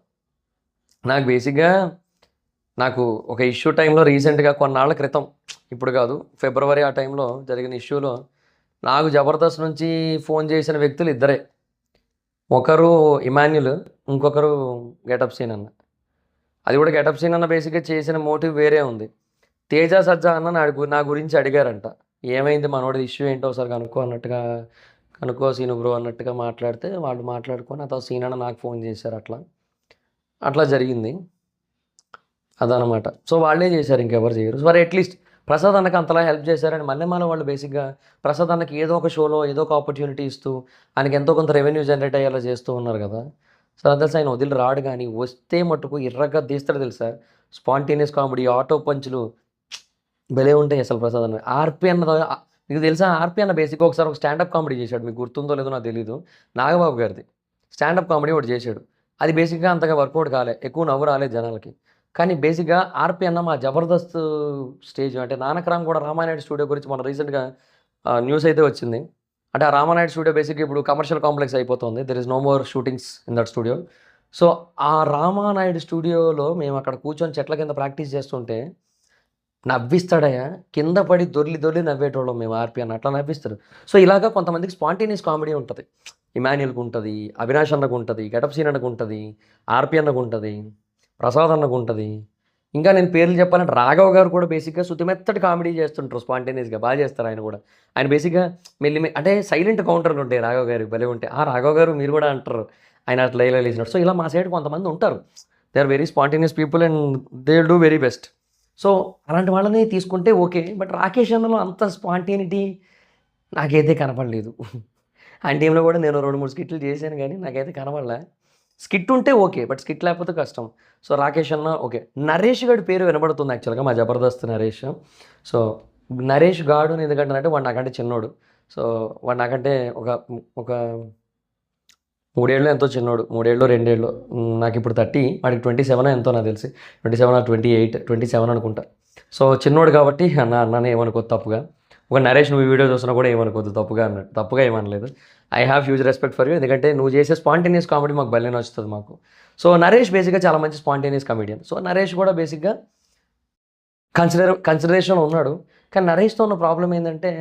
నాకు ఒక ఇష్యూ టైంలో రీసెంట్‌గా కొన్నాళ్ల క్రితం, ఇప్పుడు కాదు, ఫిబ్రవరి ఆ టైంలో జరిగిన ఇష్యూలో నాకు జబర్దస్త్ నుంచి ఫోన్ చేసిన వ్యక్తులు ఇద్దరే. ఒకరు ఇమాన్యుల్, ఇంకొకరు గెటప్ సీన్ అన్న. అది కూడా గెటప్ సీన్ అన్న చేసిన మోటివ్ వేరే ఉంది. తేజ సజ్జా అన్న నా గురించి అడిగారంట. ఏమైంది మనోడిది ఇష్యూ ఏంటో ఒకసారి కనుక్కో సీను బ్రో అన్నట్టుగా మాట్లాడితే వాళ్ళు మాట్లాడుకొని ఆ తర్వాత సీన్ అన్న నాకు ఫోన్ చేశారు. అట్లా జరిగింది. అదనమాట. సో, వాళ్ళే చేశారు, ఇంకెవరు చేయరు. మరి అట్లీస్ట్ ప్రసాద్ అన్నకి అంతలా హెల్ప్ చేశారని మల్లెమాల వాళ్ళు ప్రసాద్ అన్నకి ఏదో ఒక షోలో ఏదో ఒక ఆపర్చునిటీ ఇస్తూ ఆయనకి ఎంతో కొంత రెవెన్యూ జనరేట్ అయ్యేలా చేస్తూ ఉన్నారు కదా! సో, అది తెలుసా ఆయన వదిలి రాడు. కానీ వస్తే మట్టుకు ఎర్రగా తీస్తాడు తెలుసా! స్పాంటేనియస్ కామెడీ, ఆటో పంచులు భలే ఉంటాయి అసలు ప్రసాద్ అన్న. మీకు తెలుసా ఆర్‌పీ అన్న ఒకసారి ఒక స్టాండప్ కామెడీ చేశాడు. మీకు గుర్తుందో లేదో నాకు తెలీదు. నాగబాబు గారిది స్టాండప్ కామెడీ ఒకటి చేశాడు. అది అంతగా వర్కౌట్ కాలే. ఎక్కువ నవ్వు రాలేదు జనాలకి. కానీ ఆర్‌పీ అన్న మా జబర్దస్త్ స్టేజ్ అంటే నానక్రామ్ కూడా రామానాయుడు స్టూడియో గురించి మన రీసెంట్‌గా న్యూస్ అయితే వచ్చింది. అంటే ఆ రామానాయుడు స్టూడియో ఇప్పుడు కమర్షియల్ కాంప్లెక్స్ అయిపోతుంది. There is no more shootings in that studio. So, ఆ రామానాయుడు స్టూడియోలో మేము అక్కడ కూర్చొని చెట్ల కింద ప్రాక్టీస్ చేస్తుంటే నవ్విస్తాడయ్యా! కింద పడి దొర్లి నవ్వేటోళ్ళం మేము ఆర్‌పీ అన్న. అట్లా నవ్విస్తాడు. సో, ఇలాగా కొంతమందికి స్పాంటేనియస్ కామెడీ ఉంటది. ఇమాన్యుల్‌కి ఉంటది, అవినాష్ అన్నకు ఉంటది, గెటప్ సీన్ అన్నకు ఉంటది, ఆర్‌పీ అన్నకు ఉంటది, ప్రసాద్ అన్నకు ఉంటది. ఇంకా నేను పేర్లు చెప్పాలంటే రాఘవ్ గారు కూడా శుతిమెత్తటి కామెడీ చేస్తుంటారు స్పాంటేనియస్‌గా. చేస్తారు ఆయన కూడా. ఆయన అంటే సైలెంట్ కౌంటర్‌లు ఉంటాయి రాఘవ్ గారికి, భలే ఉంటాయి. రాఘవ్ గారు మీరు కూడా అంటారు. ఆయన అట్లా ఇలా లేసినట్టు. సో, ఇలా మా సైడ్ కొంతమంది ఉంటారు. They are very spontaneous people and they will do very best. So, అలాంటి వాళ్ళని తీసుకుంటే ఓకే. బట్ రాకేష్ అన్నలో అంత స్పాంటేనిటీ నాకైతే కనపడలేదు. ఆయన టీంలో కూడా నేను 2, 3 స్కిట్లు చేశాను కానీ నాకైతే కనపడలే. స్కిట్ ఉంటే ఓకే. బట్ స్కిట్ లేకపోతే కష్టం. సో, రాకేష్ అన్న ఓకే. నరేష్ గాడి పేరు వినబడుతుంది యాక్చువల్‌గా మా జబర్దస్త్ నరేష్. సో, నరేష్ గాడు ఎందుకంటానంటే వాడు నాకంటే చిన్నోడు. సో, వాడు నాకంటే ఒక 3 ఏళ్ళో ఎంతో చిన్నోడు. 3 ఏళ్ళో, 2 ఏళ్ళో. నాకిప్పుడు 30, వాడికి 27 ఎంతో నాకు తెలిసి. 27 ఆర్ 28, 27 అనుకుంటా. సో, చిన్నోడు కాబట్టి అన్ననే ఏమనుకోవద్దు తప్పుగా. ఒక నరేష్ నువ్వు ఈ వీడియో చూస్తున్నా కూడా ఏమనుకోవద్దు తప్పుగా అన్నట్టు. తప్పుగా ఏమనలేదు. I have huge respect for you. ఎందుకంటే నువ్వు చేసే స్పాంటేనియస్ కామెడీ మాకు భలే నచ్చుతుంది మాకు. సో, నరేష్ చాలా మంచి స్పాంటేనియస్ కమెడియన్. సో, నరేష్ కూడా కన్సిడరేషన్‌లో ఉన్నాడు. కానీ నరేష్‌తో ఉన్న ప్రాబ్లమ్ ఏంటంటే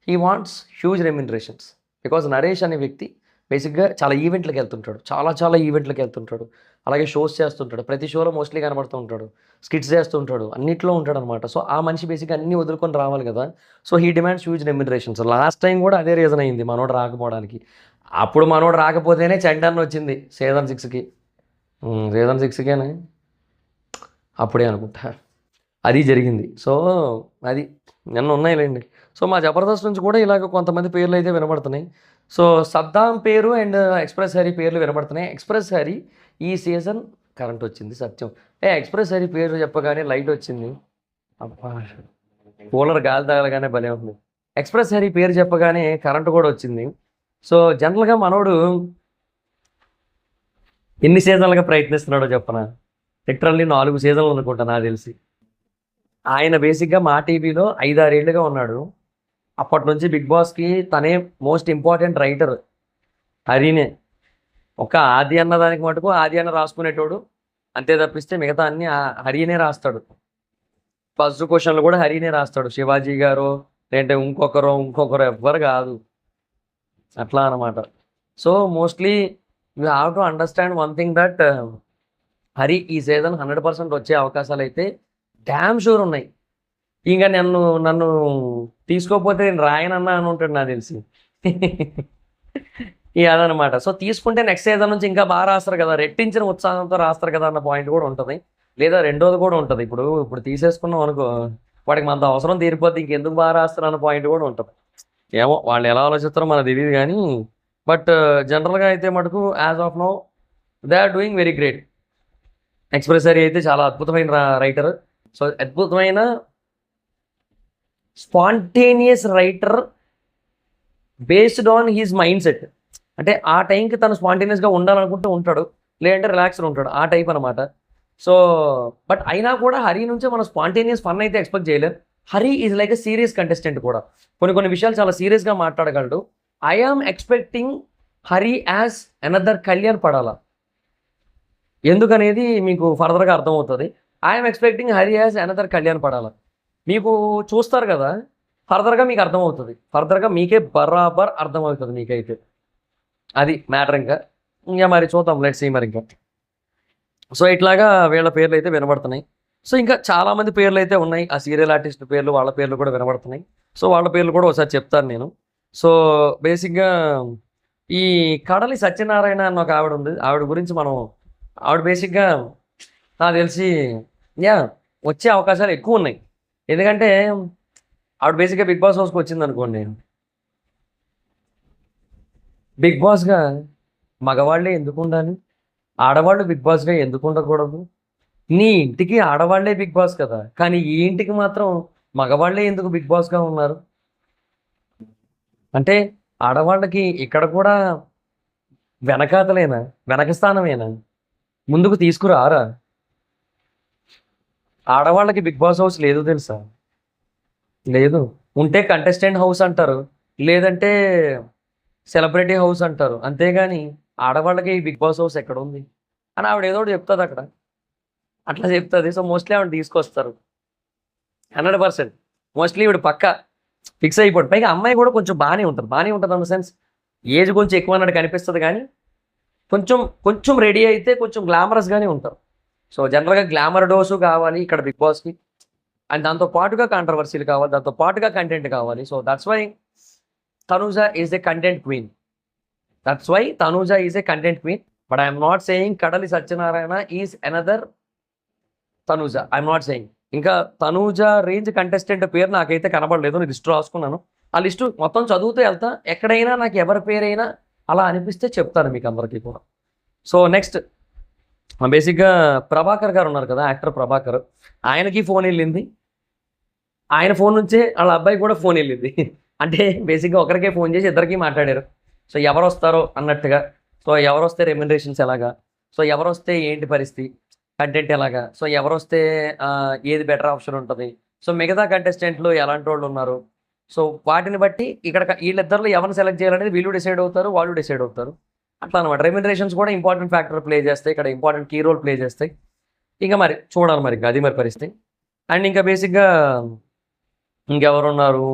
he wants huge remunerations. Because Naresh అనే వ్యక్తి బేసిక్‌గా చాలా ఈవెంట్‌లకి వెళ్తుంటాడు. చాలా చాలా ఈవెంట్‌లకి వెళ్తుంటాడు. అలాగే షోస్ చేస్తుంటాడు. ప్రతి షోలో మోస్ట్‌లీ కనబడుతూ ఉంటాడు. స్కిట్స్ చేస్తూ ఉంటాడు. అన్నిట్లో ఉంటాడనమాట. సో, ఆ మనిషి బేసిక్‌గా అన్నీ వదులుకొని రావాలి కదా! So, he demands huge remunerations. Last time కూడా అదే రీజన్ అయింది మనోడు రాకపోవడానికి. అప్పుడు మనోడు రాకపోతేనే చంటన్న వచ్చింది సీజన్ 6కి. సీజన్ 6కేనే అప్పుడే అనుకుంటా. అది జరిగింది. సో, అది నిన్న ఉన్నాయిలెండి. సో, మా జబర్దస్త్ నుంచి కూడా ఇలాగ కొంతమంది పేర్లయితే వినబడుతున్నాయి. సో, సద్దాం పేరు అండ్ ఎక్స్‌ప్రెస్ హరి పేర్లు వినబడుతున్నాయి. ఎక్స్‌ప్రెస్ హరి ఈ సీజన్ కరెంటొచ్చింది సత్యం. ఎక్స్‌ప్రెస్ హరి పేరు చెప్పగానే లైటొచ్చింది. అబ్బా! కూలర్ గాలి తగలగానే భలే ఉంది. ఎక్స్‌ప్రెస్ హరి పేరు చెప్పగానే కరెంట్ కూడా వచ్చింది. సో, జనరల్‌గా మనోడు ఎన్ని సీజన్‌లుగా ప్రయత్నిస్తున్నాడో చెప్పనా? లిటరల్లీ 4 సీజన్‌లు అనుకుంటా నాకు తెలిసి. ఆయన బేసిక్‌గా మా టీవీలో 5, 6 ఏళ్లుగా ఉన్నాడు. అప్పటినుంచి 'బిగ్ బాస్‌కి' తనే మోస్ట్ ఇంపార్టెంట్ రైటర్ హరినే. ఒక ఆది అన్న దానికి మటుకు ఆది అన్న రాసుకునేటోడు. అంతే తప్పిస్తే మిగతా అన్నీ హరినే రాస్తాడు. ఫస్ట్ క్వెషన్‌లు కూడా హరినే రాస్తాడు. శివాజీ గారో, లేదంటే ఇంకొకరో ఎవ్వరు కాదు. అట్లా అనమాట. So, mostly you have to understand one thing that Hari ఈ సీజన్ 100% వచ్చే అవకాశాలైతే డామ్ షూర్ ఉన్నాయి. ఇంక నన్ను తీసుకోకపోతే నేను రాయనన్నా అని ఉంటాడు నాకు తెలిసి. ఇక అదనమాట. సో, తీసుకుంటే నెక్స్ట్ సీజన్ నుంచి ఇంకా బాగా రాస్తారు కదా! రెట్టించిన ఉత్సాహంతో రాస్తారు కదా! అన్న పాయింట్ కూడా ఉంటది. లేదా రెండోది కూడా ఉంటది. ఇప్పుడు తీసేసుకున్నాం అనుకో, వాడికి మనతో అవసరం తీరిపోద్ది ఇంకెందుకు బాగా రాస్తారు అన్న పాయింట్ కూడా ఉంటది. ఏమో వాళ్ళు ఎలా ఆలోచిస్తారో మనకు తెలీదు గానీ, బట్ జనరల్‌గా అయితే మటుకు as of now they are doing very great. Express Hari అయితే చాలా అద్భుతమైన రైటర్. సో, అద్భుతమైన spontaneous writer based on his mind set. అంటే ఆ టైంకి తను స్పాంటేనియస్‌గా ఉండాలనుకుంటే ఉంటాడు. లేదంటే రిలాక్స్‌డ్ ఉంటాడు. ఆ టైప్ అనమాట. సో, బట్ అయినా కూడా హరి నుంచే మనం స్పాంటేనియస్ ఫన్ అయితే ఎక్స్‌పెక్ట్ చేయలేం. Hari is like a serious contestant కూడా. కొన్ని విషయాలు చాలా సీరియస్‌గా మాట్లాడగలడు. I am expecting Hari as another Kalyan Padala. ఎందుకనేది మీకు ఫర్దర్‌గా అర్థమవుతది. I am expecting Hari as another Kalyan Padala. మీకు చూస్తారు కదా! ఫర్దర్‌గా మీకు అర్థమవుతది. ఫర్దర్‌గా మీకే బరాబర్ అర్థమవుతది మీకైతే. అది మ్యాటర్ ఇంకా. ఇంక మరి చూద్దాం లెట్స్ సీ మరింక. సో, ఇట్లాగా వీళ్ళ పేర్లయితే వినబడుతున్నాయి. సో, ఇంకా చాలామంది పేర్లయితే ఉన్నాయి. ఆ సీరియల్ ఆర్టిస్ట్ పేర్లు, వాళ్ళ పేర్లు కూడా వినబడుతున్నాయి. సో, వాళ్ళ పేర్లు కూడా ఒకసారి చెప్తాను నేను. సో, బేసిక్‌గా ఈ కడలి సత్యనారాయణ అన్న ఒక ఆవిడుంది. ఆవిడ బేసిక్‌గా నాకు తెలిసి యాహ్! వచ్చే అవకాశాలు ఎక్కువున్నాయి. ఎందుకంటే ఆవిడ బేసిక్‌గా 'బిగ్ బాస్' హౌస్‌కి వచ్చిందనుకోండి. 'బిగ్ బాస్‌గా' మగవాళ్ళే ఎందుకుండాలి? ఆడవాళ్ళు 'బిగ్ బాస్‌గా' ఎందుకు ఉండకూడదు? నీ ఇంటికి ఆడవాళ్ళే 'బిగ్ బాస్' కదా! కానీ ఈ ఇంటికి మాత్రం మగవాళ్ళే ఎందుకు 'బిగ్ బాస్‌గా' ఉన్నారు? అంటే ఆడవాళ్ళకి ఇక్కడ కూడా వెనకాతలేనా? వెనక స్థానమేనా? ముందుకు తీసుకురారా? ఆడవాళ్ళకి 'బిగ్ బాస్' హౌస్ లేదు తెలుసా? లేదు. ఉంటే కంటెస్టెంట్ హౌస్ అంటారు. లేదంటే సెలబ్రిటీ హౌస్ అంటారు. అంతేగాని ఆడవాళ్ళకి 'బిగ్ బాస్' హౌస్ ఎక్కడుంది? అని ఆవిడ ఏదో ఒకటి చెప్తదక్కడ. అట్లా చెప్తది. సో, మోస్ట్‌లీ ఆవిడని తీసుకొస్తారు. 100% మోస్ట్‌లీ ఈవిడ పక్కా ఫిక్స్ అయిపోయాడు. పైగా అమ్మాయి కూడా కొంచెం బానే ఉంటది. బానే ఉంటది ఇన్ ద సెన్స్ ఏజ్ కొంచెం ఎక్కువ అన్నట్టు కనిపిస్తది గానీ, కొంచెం రెడీ అయితే కొంచెం గ్లామరస్‌గానే ఉంటారు. సో, జనరల్‌గా గ్లామర్ డోసు కావాలి ఇక్కడ 'బిగ్ బాస్‌కి'. అండ్ దాంతో పాటుగా కాంట్రోవర్సీలు కావాలి. దాంతో పాటుగా కంటెంట్ కావాలి. So, that's why Tanuja is a content queen. That's why Tanuja is a content queen. But I am not saying Kadali Satyanarayana is another Tanuja. I'm not saying. ఇంకా తనూజ రేంజ్ కంటెస్టెంట్ పేరు నాకైతే కనబడలేదు. నేను లిస్ట్ రాసుకున్నాను. ఆ లిస్టు మొత్తం చదువుతూ వెళ్తా. ఎక్కడైనా నాకు ఎవరి పేరైనా అలా అనిపిస్తే చెప్తాను మీకు అందరికీ కూడా. సో, నెక్స్ట్ బేసిక్‌గా 'ప్రభాకర్' గారు ఉన్నారు కదా! యాక్టర్ 'ప్రభాకర్.' ఆయనకి ఫోన్ ఎళ్ళింది. ఆయన ఫోన్ నుంచే ఆళ్ళ అబ్బాయికి కూడా ఫోన్ ఎళ్ళింది. అంటే బేసిక్‌గా ఒకరికే ఫోన్ చేసి ఇద్దరికీ మాట్లాడారు. సో, ఎవరొస్తారో అన్నట్టుగా. సో, ఎవరొస్తే రెమ్యునరేషన్స్ ఎలాగా? సో, ఎవరొస్తే ఏంటి పరిస్థితి? కంటెంట్ ఎలాగా? సో, ఎవరొస్తే ఏది బెటర్ ఆప్షన్ ఉంటది? సో, మిగతా కంటెస్టెంట్‌లు ఎలాంటోళ్ళున్నారు? సో, వాటిని బట్టి ఇక్కడ ఈళ్ళిద్దరిలో ఎవరిని సెలెక్ట్ చేయాలనేది వీళ్ళు డిసైడ్ అవుతారు. వాళ్ళు డిసైడ్ అవుతారు. అట్లా అనమాట. రెమ్యునరేషన్స్ కూడా ఇంపార్టెంట్ ఫ్యాక్టర్ ప్లే చేస్తాయి. ఇక్కడ ఇంపార్టెంట్ కీ రోల్ ప్లే చేస్తాయి. ఇక మరి చూడాలి మరి అది మరి పరిస్థితి. అండ్ ఇంకా బేసిక్‌గా ఇంకెవరున్నారు?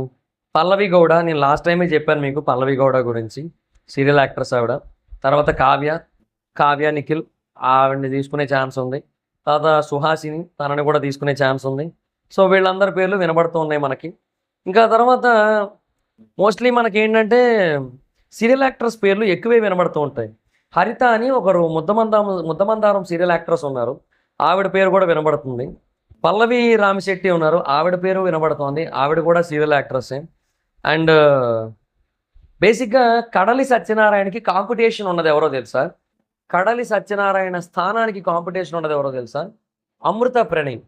'పల్లవి గౌడ' నేను లాస్ట్ టైమే చెప్పాను మీకు 'పల్లవి గౌడ' గురించి. సీరియల్ యాక్ట్రెస్ ఆవిడ. తర్వాత కావ్య నిఖిల్, ఆవిడని తీసుకునే ఛాన్స్ ఉంది. తర్వాత సుహాసిని, తనని కూడా తీసుకునే ఛాన్స్ ఉంది. సో వీళ్ళందరి పేర్లు వినబడుతూ ఉన్నాయి మనకి. ఇంకా తర్వాత మోస్ట్లీ మనకేంటంటే సీరియల్ యాక్టర్స్ పేర్లు ఎక్కువే వినబడుతూ ఉంటాయి. హరిత అని ఒకరు ముద్దమందారం సీరియల్ యాక్ట్రెస్ ఉన్నారు, ఆవిడ పేరు కూడా వినబడుతుంది. పల్లవి రామిశెట్టి ఉన్నారు, ఆవిడ పేరు వినబడుతోంది, ఆవిడ కూడా సీరియల్ యాక్ట్రెస్సే. అండ్ బేసిక్గా కడలి సత్యనారాయణకి కాంపిటీషన్ ఉన్నది ఎవరో తెలుసా? కడలి సత్యనారాయణ స్థానానికి కాంపిటీషన్ ఉన్నది ఎవరో తెలుసా? అమృత ప్రణయ్.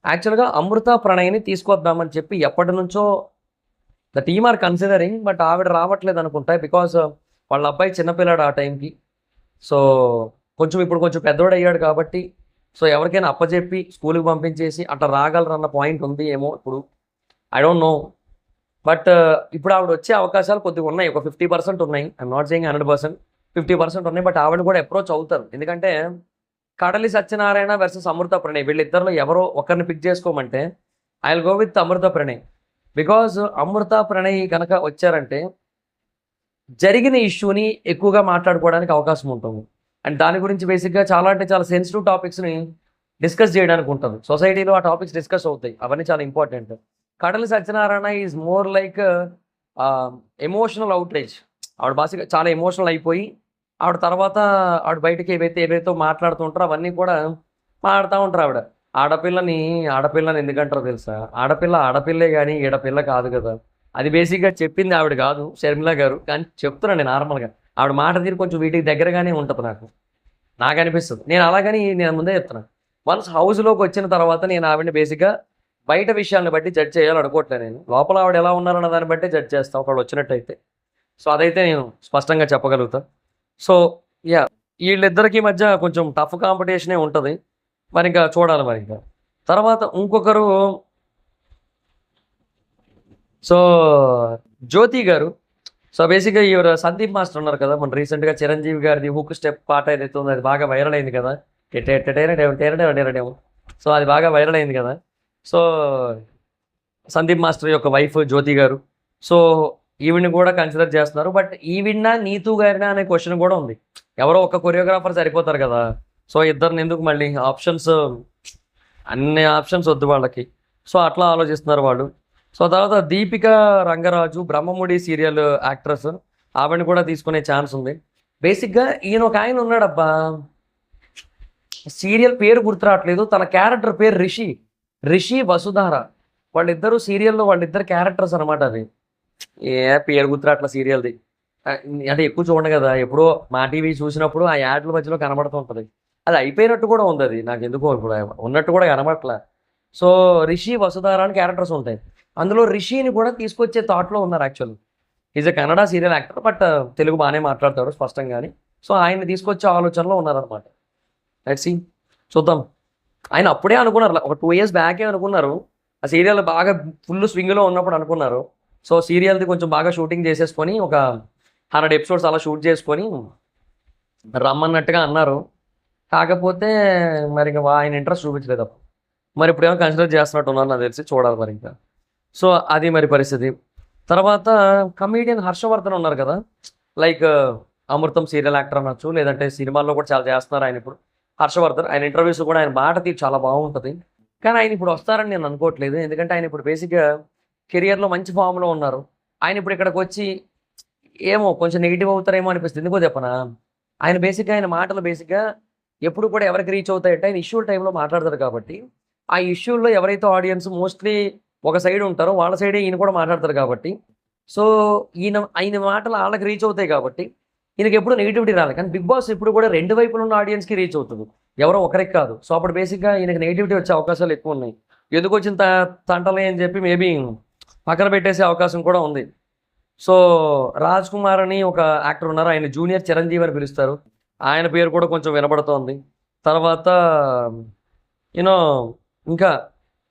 యాక్చువల్గా అమృత ప్రణయ్ని తీసుకొద్దామని చెప్పి ఎప్పటి నుంచో the team are considering, but ఆవిడ రావట్లేదు అనుకుంటా, బికాస్ వాళ్ళ అబ్బాయి చిన్నపిల్లాడు ఆ టైంకి. సో ఇప్పుడు కొంచెం పెద్దోడు అయ్యాడు కాబట్టి సో ఎవరికైనా అప్పచెప్పి స్కూల్కి పంపించేసి అట్లా రాగలరన్న పాయింట్ ఉంది ఏమో ఇప్పుడు, ఐ డోంట్ నో. బట్ ఇప్పుడు ఆవిడ వచ్చే అవకాశాలు కొద్దిగా ఉన్నాయి, ఒక 50% ఉన్నాయి. ఐఎమ్ నాట్ సేయింగ్ 100%, 50% ఉన్నాయి. బట్ ఆవిడ కూడా అప్రోచ్ అవుతారు, ఎందుకంటే కడలి సత్యనారాయణ వర్సెస్ అమృత ప్రణయ్, వీళ్ళిద్దరిలో ఎవరో ఒకరిని పిక్ చేసుకోమంటే I will go with Amrutha Pranay. Because Amrutha Pranay కనుక వచ్చారంటే జరిగిన ఇష్యూని ఎక్కువగా మాట్లాడుకోవడానికి అవకాశం ఉంటుంది. అండ్ దాని గురించి బేసిక్గా చాలా అంటే చాలా సెన్సిటివ్ టాపిక్స్ని డిస్కస్ చేయడానికి ఉంటుంది. సొసైటీలో ఆ టాపిక్స్ డిస్కస్ అవుతాయి, అవన్నీ చాలా ఇంపార్టెంట్. కడలి Satyanarayana is more like emotional outrage. ఆవిడ బాసిగా చాలా ఎమోషనల్ అయిపోయి ఆవిడ తర్వాత ఆవిడ బయటకి ఏవైతే మాట్లాడుతూ ఉంటారో అవన్నీ కూడా మాట్లాడుతూ ఉంటారు. ఆడపిల్లని ఎందుకంటారో తెలుసా? ఆడపిల్లే కానీ ఈడపిల్ల కాదు కదా. అది బేసిక్గా చెప్పింది ఆవిడ కాదు, షర్మిల గారు, కానీ చెప్తున్నాను నార్మల్గా. ఆవిడ మాట తీరు కొంచెం వీటికి దగ్గరగానే ఉంటుంది నాకు అనిపిస్తుంది. నేను అలాగని నేను ముందే చెప్తున్నాను. వన్స్ హౌస్లోకి వచ్చిన తర్వాత నేను ఆవిడని బేసిక్గా బయట విషయాలను బట్టి జడ్జ్ చేయాలనుకోవట్లేదు. నేను లోపల ఆవిడ ఎలా ఉన్నారన్న దాన్ని బట్టి జడ్జ్ చేస్తాను ఒకళ్ళు వచ్చినట్టయితే. సో అదైతే నేను స్పష్టంగా చెప్పగలుగుతాను. సో యా, వీళ్ళిద్దరికి మధ్య కొంచెం టఫ్ కాంపిటీషనే ఉంటుంది. మరి ఇంకా చూడాలి మరి ఇంకా. తర్వాత ఇంకొకరు సో జ్యోతి గారు. సో బేసిక్గా ఇవరు సందీప్ మాస్టర్ ఉన్నారు కదా, మన రీసెంట్గా చిరంజీవి గారిది హుక్ స్టెప్ పాట ఏదైతే ఉందో అది బాగా వైరల్ అయింది కదా. సో అది బాగా వైరల్ అయింది కదా. సో సందీప్ మాస్టర్ యొక్క వైఫ్ జ్యోతి గారు. సో ఈవిడ్ని కూడా కన్సిడర్ చేస్తున్నారు. బట్ ఈవిడ్నా నీతూ గారినా అనే క్వశ్చన్ కూడా ఉంది. ఎవరో ఒక కొరియోగ్రాఫర్ సరిపోతారు కదా. సో ఇద్దరిని ఎందుకు మళ్ళీ అన్ని ఆప్షన్స్ వద్దు వాళ్ళకి. సో అట్లా ఆలోచిస్తున్నారు వాళ్ళు. సో తర్వాత దీపిక రంగరాజు బ్రహ్మముడి సీరియల్ యాక్ట్రెస్, ఆవిడని కూడా తీసుకునే ఛాన్స్ ఉంది. బేసిక్గా ఈయన ఒక ఆయన ఉన్నాడబ్బా, సీరియల్ పేరు గుర్తురావట్లేదు, తన క్యారెక్టర్ పేరు రిషి వసుధార. వాళ్ళిద్దరు సీరియల్లో వాళ్ళిద్దరు క్యారెక్టర్స్ అనమాట. అది పేరు గుర్తురాట్ల సీరియల్ది, అంటే ఎక్కువ చూడండి కదా, ఎప్పుడో మా టీవీ చూసినప్పుడు ఆ యాడ్ల మధ్యలో కనబడుతూ ఉంటుంది. అది అయిపోయినట్టు కూడా ఉంది, అది నాకు ఎందుకో ఇప్పుడు ఉన్నట్టు కూడా కనబడట్లా. సో రిషి వసుధార అని క్యారెక్టర్స్ ఉంటాయి. అందులో రిషిని కూడా తీసుకొచ్చే థాట్లో ఉన్నారు. Actual is a Kannada serial actor, but Telugu బాగానే మాట్లాడతాడు స్పష్టంగానే. సో ఆయన్ని తీసుకొచ్చే ఆలోచనలో ఉన్నారనమాట. లెట్స్ సీ, చూద్దాం. ఆయన అప్పుడే అనుకున్నారు, ఒక 2 years బ్యాకే అనుకున్నారు. ఆ సీరియల్ బాగా ఫుల్ స్వింగ్లో ఉన్నప్పుడు అనుకున్నారు. సో సీరియల్ది కొంచెం బాగా షూటింగ్ చేసేసుకొని ఒక 100 episodes అలా షూట్ చేసుకొని రమ్మన్నట్టుగా అన్నారు. కాకపోతే మరి ఇంకా ఆయన ఇంట్రెస్ట్ చూపించలేదు అప్పుడు. మరి ఇప్పుడేమో కన్సిడర్ చేస్తున్నట్టు ఉన్నారు నాకు తెలిసి, చూడాలి మరి ఇంకా. సో అది మరి పరిస్థితి. తర్వాత కమీడియన్ హర్షవర్ధన్ ఉన్నారు కదా, లైక్ అమృతం సీరియల్ యాక్టర్ అనొచ్చు, లేదంటే సినిమాల్లో కూడా చాలా చేస్తున్నారు ఆయన ఇప్పుడు. హర్షవర్ధన్, ఆయన ఇంటర్వ్యూస్ కూడా ఆయన మాట తీరు చాలా బాగుంటుంది. కానీ ఆయన ఇప్పుడు వస్తారని నేను అనుకోవట్లేదు, ఎందుకంటే ఆయన ఇప్పుడు బేసిక్గా కెరియర్లో మంచి ఫామ్లో ఉన్నారు. ఆయన ఇప్పుడు ఇక్కడికి వచ్చి ఏమో కొంచెం నెగిటివ్ అవుతారేమో అనిపిస్తుంది. ఎందుకో చెప్పనా, ఆయన మాటలు బేసిక్గా ఎప్పుడు కూడా ఎవరికి రీచ్ అవుతాయంటే ఆయన ఇష్యూల టైంలో మాట్లాడతారు కాబట్టి, ఆ ఇష్యూల్లో ఎవరైతే ఆడియన్స్ మోస్ట్లీ ఒక సైడ్ ఉంటారో వాళ్ళ సైడే ఈయన కూడా మాట్లాడతారు కాబట్టి, సో ఆయన మాటలు వాళ్ళకి రీచ్ అవుతాయి కాబట్టి ఈయనకి ఎప్పుడు నెగిటివిటీ రాలేదు. కానీ బిగ్ బాస్ ఇప్పుడు కూడా 2 వైపులు ఉన్న ఆడియన్స్కి రీచ్ అవుతుంది, ఎవరో ఒకరికి కాదు. సో అప్పుడు బేసిక్గా ఈయనకి నెగిటివిటీ వచ్చే అవకాశాలు ఎక్కువ ఉన్నాయి. ఎందుకు వచ్చిన తంటలే అని చెప్పి మేబీ పక్కన పెట్టేసే అవకాశం కూడా ఉంది. సో రాజ్ కుమార్ అని ఒక యాక్టర్ ఉన్నారు, ఆయన జూనియర్ చిరంజీవి అని పిలుస్తారు, ఆయన పేరు కూడా కొంచెం వినబడుతోంది. తర్వాత యూనో ఇంకా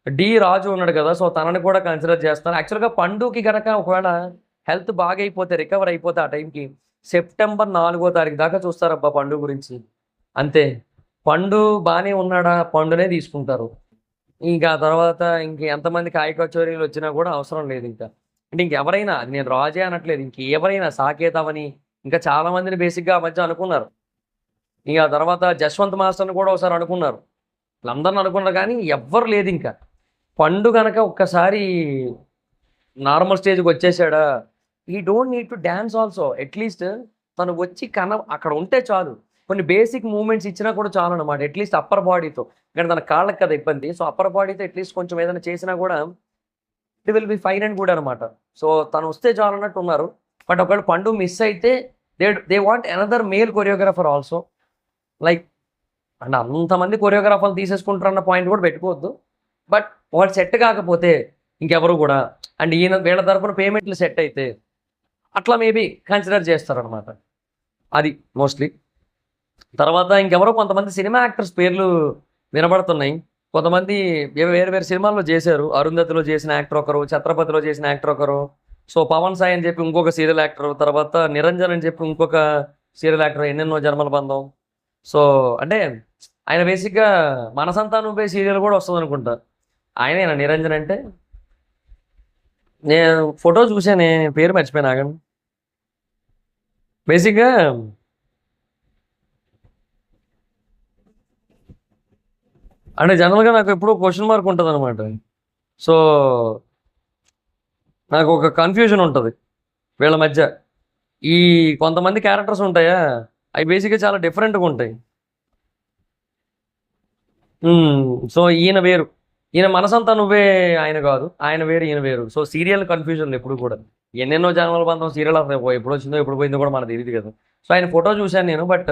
డి రాజు ఉన్నాడు కదా, సో తనని కూడా కన్సిడర్ చేస్తాను. యాక్చువల్గా పండుకి కనుక ఒకవేళ హెల్త్ బాగా అయిపోతే, రికవర్ అయిపోతే ఆ టైంకి సెప్టెంబర్ 4వ తారీఖు దాకా చూస్తారబ్బా పండు గురించి. అంతే, పండు బాగానే ఉన్నాడా పండునే తీసుకుంటారు. ఇంకా తర్వాత ఎంతమంది కాయ కచోరీలు వచ్చినా కూడా అవసరం లేదు ఇంకా. అంటే ఇంకెవరైనా, అది నేను రాజే అనట్లేదు, ఇంకెవరైనా సాకేత్ అవని ఇంకా చాలా మందిని బేసిక్గా ఆ మధ్య అనుకున్నారు. ఇక తర్వాత జశ్వంత్ మాస్టర్ని కూడా ఒకసారి అనుకున్నారు. వీళ్ళందరిని అనుకున్నారు కానీ ఎవ్వరు లేదు ఇంకా. పండు కనుక ఒక్కసారి నార్మల్ స్టేజ్కి వచ్చేసాడా, ఈ don't need to dance also. At least తను వచ్చి అక్కడ ఉంటే చాలు. కొన్ని బేసిక్ మూమెంట్స్ ఇచ్చినా కూడా చాలు అనమాట. అట్లీస్ట్ అప్పర్ బాడీతో, కానీ తన కాళ్ళకి కదా ఇబ్బంది. సో అప్పర్ బాడీతో అట్లీస్ట్ కొంచెం ఏదైనా చేసినా కూడా it will be fine and good అనమాట. సో తను వస్తే చాలు అన్నట్టు ఉన్నారు. బట్ ఒకవేళ పండు మిస్ అయితే they want another male choreographer also. Like and అంతమంది కొరియోగ్రాఫర్లు తీసేసుకుంటారన్న పాయింట్ కూడా పెట్టుకోవద్దు. బట్ వాళ్ళు సెట్ కాకపోతే ఇంకెవరు కూడా, అండ్ వీళ్ళ తరపున పేమెంట్లు సెట్ అయితే అట్లా మేబీ కన్సిడర్ చేస్తారనమాట. అది మోస్ట్లీ. తర్వాత ఇంకెవరో కొంతమంది సినిమా యాక్టర్స్ పేర్లు వినబడుతున్నాయి. కొంతమంది వేరే వేరే సినిమాల్లో చేశారు. అరుంధతిలో చేసిన యాక్టర్ ఒకరు, ఛత్రపతిలో చేసిన యాక్టర్ ఒకరు, సో పవన్ సాయి అని చెప్పి ఇంకొక సీరియల్ యాక్టర్, తర్వాత నిరంజన్ అని చెప్పి ఇంకొక సీరియల్ యాక్టర్, ఎన్నెన్నో జన్మల బంధం. సో అంటే ఆయన బేసిక్గా మనసంతా నువ్వే సీరియల్ కూడా వస్తుంది అనుకుంటా. ఆయనేనా నిరంజన్ అంటే? నేను ఫోటో చూసానే, పేరు మర్చిపోయినా. ఆగండి. బేసిక్గా అంటే జనరల్గా నాకు ఎప్పుడూ క్వశ్చన్ మార్క్ ఉంటుంది అనమాట. సో నాకు ఒక కన్ఫ్యూజన్ ఉంటుంది వీళ్ళ మధ్య. ఈ కొంతమంది క్యారెక్టర్స్ ఉంటాయా, అవి బేసిక్గా చాలా డిఫరెంట్గా ఉంటాయి. సో ఈయన వేరు, ఈయన మనసంతా నువ్వే ఆయన కాదు, ఆయన వేరు ఈయన వేరు. సో సీరియల్ కన్ఫ్యూజన్ ఎప్పుడు కూడా. ఎన్నెన్నో జన్మల బంధం సీరియల్ అసలు ఎప్పుడు వచ్చిందో ఎప్పుడు పోయిందో కూడా మనకు తెలియదు కదా. సో ఆయన ఫోటో చూశాను నేను. బట్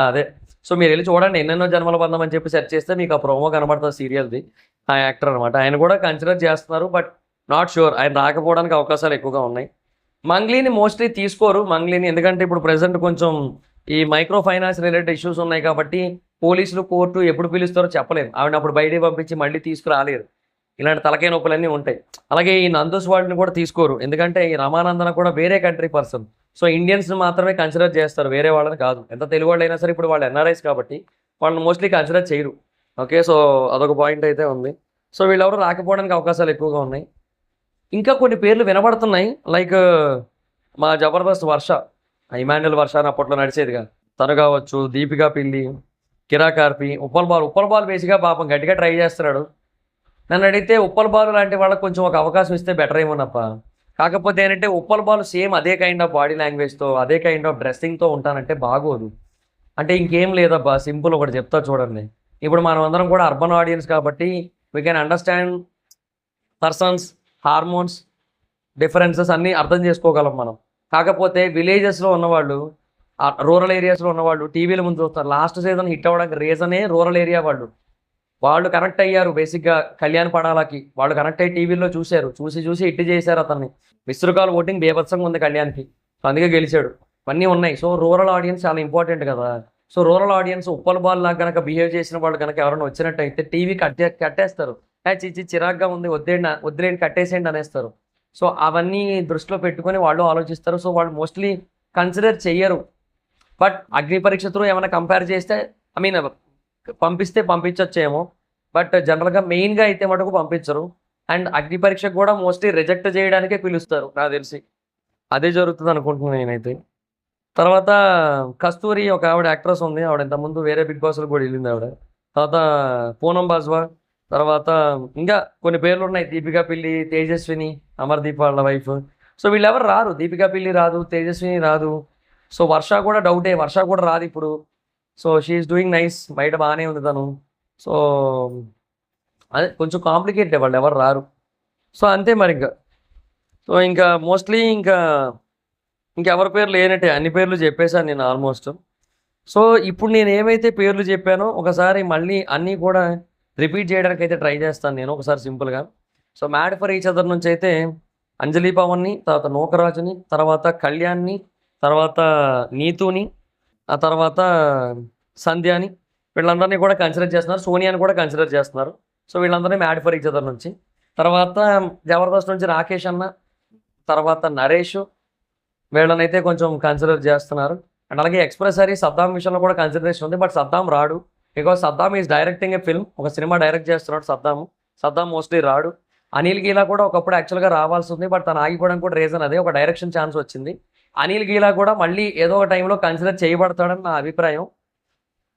అదే, సో మీరు వెళ్ళి చూడండి, ఎన్నెన్నో జన్మల బంధం అని చెప్పి సెర్చ్ చేస్తే మీకు ఆ ప్రోమో కనబడుతుంది సీరియల్ది. ఆ యాక్టర్ అనమాట. ఆయన కూడా కన్సిడర్ చేస్తున్నారు, బట్ నాట్ షూర్, ఆయన రాకపోవడానికి అవకాశాలు ఎక్కువగా ఉన్నాయి. మంగ్లీని మోస్ట్లీ తీసుకోరు మంగ్లీని, ఎందుకంటే ఇప్పుడు ప్రెసెంట్ కొంచెం ఈ మైక్రో ఫైనాన్స్ రిలేటెడ్ ఇష్యూస్ ఉన్నాయి కాబట్టి పోలీసులు కోర్టు ఎప్పుడు పిలుస్తారో చెప్పలేరు. ఆవిడ అప్పుడు బయటికి పంపించి మళ్ళీ తీసుకురాలేరు. ఇలాంటి తలకాయ నొప్పులన్నీ ఉంటాయి. అలాగే ఈ నందూస్ వాళ్ళని కూడా తీసుకోరు, ఎందుకంటే ఈ రమానందన కూడా వేరే కంట్రీ పర్సన్. సో ఇండియన్స్ని మాత్రమే కన్సిడర్ చేస్తారు, వేరే వాళ్ళని కాదు. ఎంత తెలుగు వాళ్ళు అయినా సరే ఇప్పుడు వాళ్ళు ఎన్ఆర్ఐస్ కాబట్టి వాళ్ళని మోస్ట్లీ కన్సిడర్ చేయరు. ఓకే, సో అదొక పాయింట్ అయితే ఉంది. సో వీళ్ళెవరు రాకపోవడానికి అవకాశాలు ఎక్కువగా ఉన్నాయి. ఇంకా కొన్ని పేర్లు వినబడుతున్నాయి, లైక్ మా జబర్దస్త్ వర్ష, ఇమాన్యుల్ వర్ష అని అప్పట్లో నడిచేదిగా, తను కావచ్చు, దీపికా పిల్లి, కిరా కార్పి, ఉప్పల్ బాల్ బేసిక్గా పాపం గట్టిగా ట్రై చేస్తున్నాడు. నన్ను అడిగితే ఉప్పల్ బాల్ లాంటి వాళ్ళకి కొంచెం ఒక అవకాశం ఇస్తే బెటర్ ఏమోనప్ప. కాకపోతే ఏంటంటే ఉప్పల్ బాల్ సేమ్ అదే కైండ్ ఆఫ్ బాడీ లాంగ్వేజ్తో, అదే కైండ్ ఆఫ్ డ్రెస్సింగ్తో ఉంటానంటే బాగోదు. అంటే ఇంకేం లేదబ్బా, సింపుల్ ఒకటి చెప్తా చూడండి. ఇప్పుడు మనం అందరం కూడా అర్బన్ ఆడియన్స్ కాబట్టి we can understand persons hormones differences అన్నీ అర్థం చేసుకోగలం మనం. కాకపోతే విలేజెస్లో ఉన్నవాళ్ళు, రూరల్ ఏరియాస్లో ఉన్నవాళ్ళు టీవీల ముందు చూస్తారు. లాస్ట్ సీజన్ హిట్ అవ్వడానికి రీజనే రూరల్ ఏరియా వాళ్ళు కనెక్ట్ అయ్యారు. బేసిక్గా కళ్యాణ్ పడాలకి వాళ్ళు కనెక్ట్ అయ్యి టీవీలో చూశారు, చూసి హిట్ చేశారు అతన్ని. మిస్డ్ ఓటింగ్ బేభత్సంగా ఉంది కళ్యాణ్కి, అందుకే గెలిచాడు. ఇవన్నీ ఉన్నాయి. సో రూరల్ ఆడియన్స్ చాలా ఇంపార్టెంట్ కదా. So rural audience Uppal ball లాగా కనుక బిహేవ్ చేసిన వాళ్ళు కనుక ఎవరైనా వచ్చినట్టయితే టీవీ కట్టేస్తారు. చిరాగ్గా ఉంది, వద్దులేండి కట్టేసేయండి అనేస్తారు. సో అవన్నీ దృష్టిలో పెట్టుకొని వాళ్ళు ఆలోచిస్తారు. సో వాళ్ళు మోస్ట్లీ కన్సిడర్ చెయ్యరు. బట్ అగ్ని పరీక్ష త్రూ ఏమైనా కంపేర్ చేస్తే ఐ మీన్ పంపించొచ్చేమో, బట్ జనరల్గా మెయిన్గా అయితే మటుకు పంపించరు. అండ్ అగ్ని పరీక్షకు కూడా మోస్ట్లీ రిజెక్ట్ చేయడానికే పిలుస్తారు నాకు తెలిసి. అదే జరుగుతుంది అనుకుంటున్నాను నేనైతే. తర్వాత కస్తూరి ఒక ఆవిడ యాక్ట్రెస్ ఉంది, ఆవిడ ఇంతకుముందు వేరే బిగ్ బాస్లో కూడా వెళ్ళింది ఆవిడ. తర్వాత పూనం బాజ్వా, తర్వాత ఇంకా కొన్ని పేర్లు ఉన్నాయి, దీపికా పిల్లి, తేజస్విని, అమర్దీప్ వాళ్ళ వైఫ్. సో వీళ్ళెవరు రారు, దీపికా పిల్లి రాదు, తేజస్విని రాదు. సో వర్ష కూడా డౌటే, వర్ష కూడా రాదు ఇప్పుడు. సో షీఈస్ డూయింగ్ నైస్, బయట బాగానే ఉంది తను. సో అదే కొంచెం కాంప్లికేటెడ్, వాళ్ళు ఎవరు రారు. సో అంతే మరి ఇంకా. సో ఇంకా మోస్ట్లీ ఇంకెవరి పేర్లు లేనట్టే, అన్ని పేర్లు చెప్పేశాను నేను ఆల్మోస్ట్. సో ఇప్పుడు నేను ఏమైతే పేర్లు చెప్పానో ఒకసారి మళ్ళీ అన్నీ కూడా రిపీట్ చేయడానికి అయితే ట్రై చేస్తాను నేను ఒకసారి సింపుల్గా. So mad for each other నుంచి అయితే అంజలి పవన్ని, తర్వాత నూకరాజుని, తర్వాత కళ్యాణ్ని, తర్వాత నీతుని, ఆ తర్వాత సంధ్యాని, వీళ్ళందరినీ కూడా కన్సిడర్ చేస్తున్నారు. సోనియాని కూడా కన్సిడర్ చేస్తున్నారు. సో వీళ్ళందరినీ మ్యాడ్ ఫర్ ఈచ్ అదర్ నుంచి. తర్వాత జబర్దస్త్ నుంచి రాకేష్ అన్న, తర్వాత నరేష్, వీళ్ళనైతే కొంచెం కన్సిడర్ చేస్తున్నారు. అండ్ అలాగే ఎక్స్ప్రెస్ హరి, సద్దాం విషయంలో కూడా కన్సిడరేషన్ ఉంది. బట్ సద్దాం రాడు, because Saddam is directing a film, ఒక సినిమా డైరెక్ట్ చేస్తున్నాడు సద్దాం మోస్ట్లీ రాడు. అనిల్ గీలా కూడా ఒకప్పుడు యాక్చువల్గా రావాల్సి ఉంది, బట్ తను ఆగిపోవడానికి కూడా రీజన్ అదే, ఒక డైరెక్షన్ ఛాన్స్ వచ్చింది. అనిల్ గీలా కూడా మళ్ళీ ఏదో ఒక టైంలో కన్సిడర్ చేయబడతాడని నా అభిప్రాయం.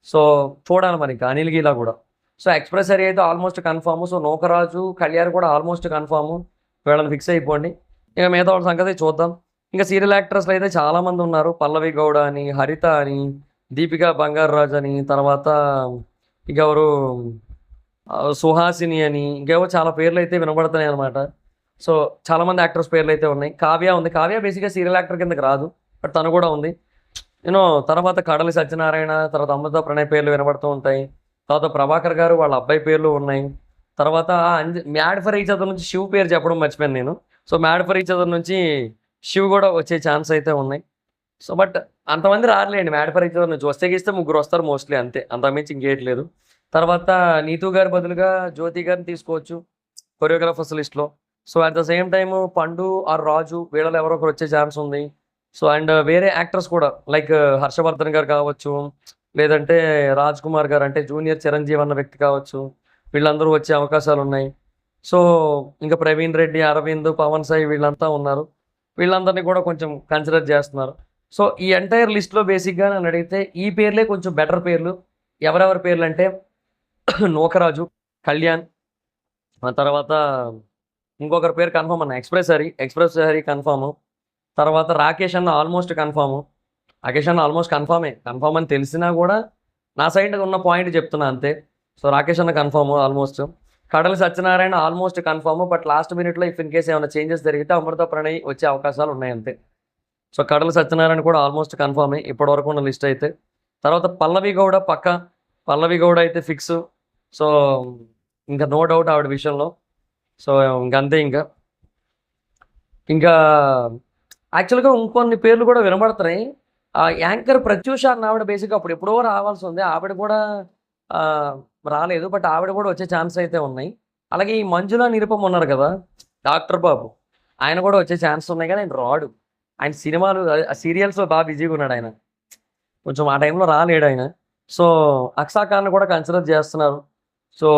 సో చూడాలి మరి ఇంకా అనిల్ గీలా కూడా. సో ఎక్స్ప్రెస్ హరి అయితే almost confirm. So Nookaraju, Kalyan కూడా ఆల్మోస్ట్ కన్ఫామ్. వీళ్ళని ఫిక్స్ అయిపోండి. ఇక మిగతా వాళ్ళ సంగతి చూద్దాం. ఇంకా సీరియల్ యాక్టర్స్లో అయితే చాలామంది ఉన్నారు. పల్లవి గౌడ అని, హరిత అని, దీపికా బంగారాజ్ అని, తర్వాత ఇంకెవరు సుహాసిని అని, ఇంకేవో చాలా పేర్లు అయితే వినబడుతున్నాయి అనమాట. సో చాలామంది యాక్టర్స్ పేర్లు అయితే ఉన్నాయి. కావ్య ఉంది. కావ్య బేసిక్గా సీరియల్ యాక్టర్ కిందకి రాదు, బట్ తను కూడా ఉంది. తర్వాత కడలి సత్యనారాయణ, తర్వాత అమృత ప్రణయ్ పేర్లు వినబడుతూ ఉంటాయి. తర్వాత ప్రభాకర్ గారు వాళ్ళ అబ్బాయి పేర్లు ఉన్నాయి. తర్వాత మ్యాడ్ ఫర్ ఈచ్ అదర్ నుంచి శివ్ పేరు చెప్పడం మర్చిపోయాను నేను. So mad for each other నుంచి శివ్ కూడా వచ్చే ఛాన్స్ అయితే ఉన్నాయి. సో బట్ అంతమంది రారులేండి మ్యాడ్ ఫర్ ఈచ్ అదర్ నుంచి. వస్తే గీస్తే ముగ్గురు వస్తారు మోస్ట్లీ, అంతే, అంతకుమించి ఇంకేయట్లేదు. తర్వాత నీతూ గారి బదులుగా జ్యోతి గారిని తీసుకోవచ్చు కొరియోగ్రాఫర్స్ లిస్ట్లో. So at the same time పండు ఆర్ రాజు వీళ్ళలో ఎవరో ఒకరు వచ్చే ఛాన్స్ ఉంది. సో అండ్ వేరే యాక్టర్స్ కూడా లైక్ హర్షవర్ధన్ గారు కావచ్చు, లేదంటే రాజ్ కుమార్ గారు అంటే జూనియర్ చిరంజీవి అన్న వ్యక్తి కావచ్చు, వీళ్ళందరూ వచ్చే అవకాశాలు ఉన్నాయి. సో ఇంకా ప్రవీణ్ రెడ్డి, అరవింద్, పవన్ సాయి వీళ్ళంతా ఉన్నారు. వీళ్ళందరినీ కూడా కొంచెం కన్సిడర్ చేస్తున్నారు. సో ఈ ఎంటైర్ లిస్ట్లో బేసిక్గా నన్ను అడిగితే ఈ పేర్లే కొంచెం బెటర్ పేర్లు. ఎవరెవరి పేర్లు అంటే నూకరాజు, కళ్యాణ్, తర్వాత ఇంకొకరి పేరు కన్ఫామ్ అన్న ఎక్స్ప్రెస్ హరి కన్ఫాము. తర్వాత రాకేష్ అన్న ఆల్మోస్ట్ కన్ఫాము. రాకేష్ అన్న ఆల్మోస్ట్ కన్ఫామ్ అని తెలిసినా కూడా నా సైడ్ ఉన్న పాయింట్ చెప్తున్నా అంతే. సో రాకేష్ అన్న కన్ఫాము ఆల్మోస్ట్. కడలి Satyanarayana almost confirm. But last మినిట్లో ఇఫ్ ఇన్ కేస్ ఏమైనా చేంజెస్ జరిగితే అమృత ప్రణయ్ వచ్చే అవకాశాలు ఉన్నాయి అంతే. సో కడలి సత్యనారాయణ కూడా ఆల్మోస్ట్ కన్ఫామే ఇప్పటివరకు ఉన్న లిస్ట్ అయితే. తర్వాత పల్లవి గౌడ పల్లవి గౌడ అయితే ఫిక్స్. సో ఇంకా నో డౌట్ ఆవిడ విషయంలో. సో ఇంకంతే. ఇంకా యాక్చువల్గా ఇంకొన్ని పేర్లు కూడా వినబడుతున్నాయి. యాంకర్ ప్రత్యూష అన్న ఆవిడ బేసిక్గా అప్పుడు ఎప్పుడో రావాల్సి ఉంది, ఆవిడ కూడా రాలేదు. బట్ ఆవిడ కూడా వచ్చే ఛాన్స్ అయితే ఉన్నాయి. అలాగే ఈ మంజుల నిరుపమ్ ఉన్నారు కదా, డాక్టర్ బాబు, ఆయన కూడా వచ్చే ఛాన్స్ ఉన్నాయి. కానీ ఆయన రాడు, ఆయన సినిమాలు సీరియల్స్లో బాగా బిజీగా ఉన్నాడు ఆయన, కొంచెం ఆ టైంలో రాలేడు ఆయన. సో అక్సా ఖాన్ కూడా కన్సిడర్ చేస్తున్నారు. సో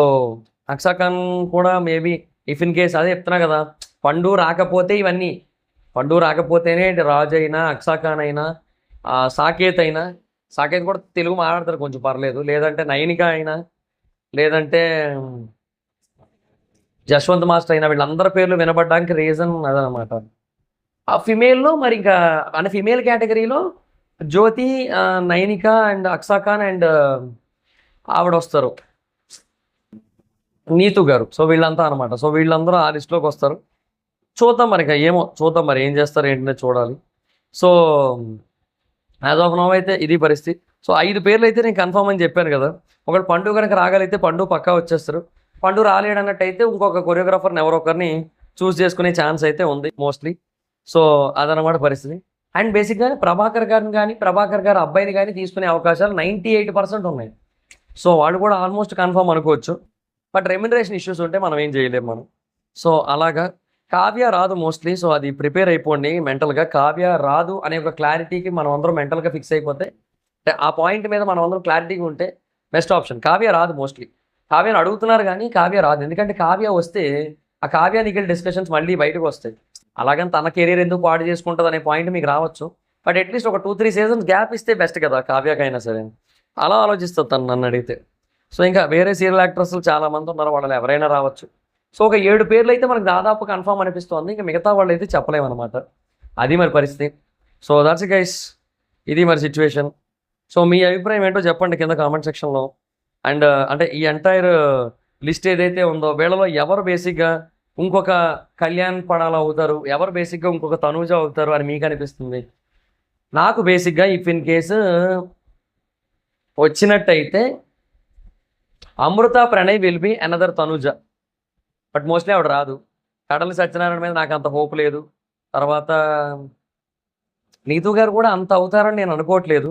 అక్సా ఖాన్ కూడా మేబీ ఇఫ్ ఇన్ కేస్ అదే చెప్తున్నా కదా, పండు రాకపోతే ఇవన్నీ, పండు రాకపోతేనే రాజు అయినా, అక్సా ఖాన్ అయినా, సాకేత్ కూడా తెలుగు మాట్లాడతారు కొంచెం పర్లేదు, లేదంటే నయనిక అయినా, లేదంటే జశ్వంత్ మాస్టర్ అయినా, వీళ్ళందరి పేర్లు వినబడడానికి రీజన్ అదనమాట. ఆ ఫిమేల్లో మరి ఇంకా అంటే ఫిమేల్ కేటగిరీలో జ్యోతి, నయనిక అండ్ అక్సా ఖాన్ అండ్ ఆవిడ వస్తారు, నీతు గారు. సో వీళ్ళంతా అనమాట. సో వీళ్ళందరూ ఆ లిస్ట్లోకి వస్తారు. చూద్దాం మరి చూద్దాం మరి ఏం చేస్తారు ఏంటనే చూడాలి. సో యాజ్ ఆఫ్ నౌ అయితే ఇది పరిస్థితి. సో 5 పేర్లు అయితే నేను కన్ఫర్మ్ అని చెప్పాను కదా. ఒకటి పండు కనుక రాగలిగితే పండు పక్కా వచ్చేస్తారు. పండు రాలేడన్నట్టయితే ఇంకొక కొరియోగ్రాఫర్ని ఎవరొకరిని చూస్ చేసుకునే ఛాన్స్ అయితే ఉంది మోస్ట్లీ. సో అదనమాట పరిస్థితి. అండ్ బేసిక్గా ప్రభాకర్ గారి అబ్బాయిని కానీ తీసుకునే అవకాశాలు 98% ఉన్నాయి. సో వాళ్ళు కూడా ఆల్మోస్ట్ కన్ఫర్మ్ అనుకోవచ్చు. బట్ రెమ్యునరేషన్ ఇష్యూస్ ఉంటే మనం ఏం చేయలేము మనం. సో అలాగా కావ్య రాదు మోస్ట్లీ. సో అది ప్రిపేర్ అయిపోండి మెంటల్గా. కావ్య రాదు అనే ఒక క్లారిటీకి మనం అందరం మెంటల్గా ఫిక్స్ అయిపోతే, ఆ పాయింట్ మీద మనం అందరం క్లారిటీగా ఉంటే బెస్ట్ ఆప్షన్. కావ్య రాదు మోస్ట్లీ. కావ్యని అడుగుతున్నారు కానీ కావ్య రాదు. ఎందుకంటే కావ్య వస్తే ఆ కావ్య నిఖిల్ డిస్కషన్స్ మళ్ళీ బయటకు వస్తాయి. అలాగని తన కెరీర్ ఎందుకు పాడు చేసుకుంటుంది అనే పాయింట్ మీకు రావచ్చు. బట్ అట్లీస్ట్ ఒక 2-3 సీజన్స్ గ్యాప్ ఇస్తే బెస్ట్ కదా కావ్యకైనా సరే. అలా ఆలోచిస్తుంది తను నన్ను అడిగితే. సో ఇంకా వేరే సీరియల్ యాక్టర్స్ చాలామంది ఉన్నారు, వాళ్ళు ఎవరైనా రావచ్చు. సో ఒక 7 పేర్లు అయితే మనకు దాదాపు కన్ఫర్మ్ అనిపిస్తుంది. ఇంకా మిగతా వాళ్ళు అయితే చెప్పలేమన్నమాట. అది మరి పరిస్థితి. సో దాట్స్ గైస్, ఇది మరి సిచ్యువేషన్. సో మీ అభిప్రాయం ఏంటో చెప్పండి కింద కామెంట్ సెక్షన్లో. అండ్ అంటే ఈ ఎంటైర్ లిస్ట్ ఏదైతే ఉందో వీళ్ళలో ఎవరు బేసిక్గా ఇంకొక కళ్యాణ్ పడాల అవుతారు, ఎవరు బేసిక్గా ఇంకొక తనూజ అవుతారు అని మీకు అనిపిస్తుంది? నాకు బేసిక్గా ఇఫ్ ఇన్ కేసు వచ్చినట్టయితే Amrutha Pranay will be another Tanuja. But mostly ఆవిడ రాదు. కడలి సత్యనారాయణ మీద నాకు అంత హోప్ లేదు. తర్వాత నీతూ గారు కూడా అంత అవుతారని నేను అనుకోవట్లేదు.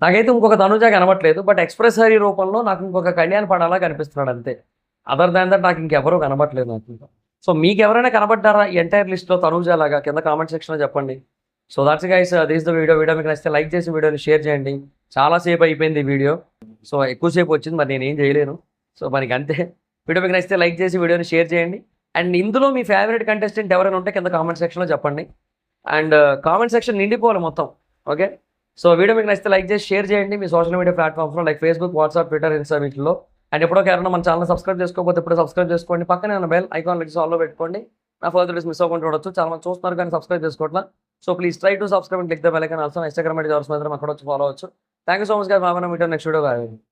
నాకైతే ఇంకొక తనుజా కనబట్లేదు. బట్ ఎక్స్ప్రెస్ హరి రూపంలో నాకు ఇంకొక కళ్యాణ్ పడాలా కనిపిస్తున్నాడు అంతే. అదర్ దాన్ దట్ నాకు ఇంకెవరూ కనబట్లేదు నాకు ఇంకా. సో మీకు ఎవరైనా కనబడ్డారా ఈ ఎంటైర్ లిస్ట్లో తనుజా లాగా? కింద కామెంట్ సెక్షన్లో చెప్పండి. So that's guys, this the video మీకు నచ్చితే లైక్ చేసి వీడియోని షేర్ చేయండి. చాలాసేపు అయిపోయింది ఈ వీడియో. సో ఎక్కువసేపు వచ్చింది, మరి నేను ఏం చేయలేను. సో మనకి అంతే. వీడియో మీకు నచ్చితే లైక్ చేసి వీడియోని షేర్ చేయండి. అండ్ ఇందులో మీ ఫేవరెట్ కంటెస్టెంట్ ఎవరైనా ఉంటే కింద కామెంట్ సెక్షన్లో చెప్పండి. అండ్ కామెంట్ సెక్షన్ నిండిపోవాలి మొత్తం. ఓకే, సో వీడియో మీకు నచ్చితే లైక్ చేసి షేర్ చేయండి మీ సోషల్ మీడియా ప్లాట్ఫామ్స్లో like Facebook, WhatsApp, Twitter, Insta వీటిలో. అండ్ ఎప్పుడో ఎవరైనా మన ఛానల్ సబ్స్క్రైబ్ చేసుకోకపోతే ఇప్పుడు సబ్స్క్రైబ్ చేసుకోండి. పక్కనే ఉన్న బెల్ ఐకాన్ లెక్స్ ఆల్లో పెట్టుకోండి. నా ఫర్దర్ మిస్ అవ్వకుండా చూడొచ్చు. చాలా మంది చూస్తున్నారు కానీ సబ్స్క్రైబ్ చేసుకోవట్లా. So please try to subscribe and click the bell icon. Also Instagram ID follow అవచ్చు. Thank you so much guys. Bye. Next video.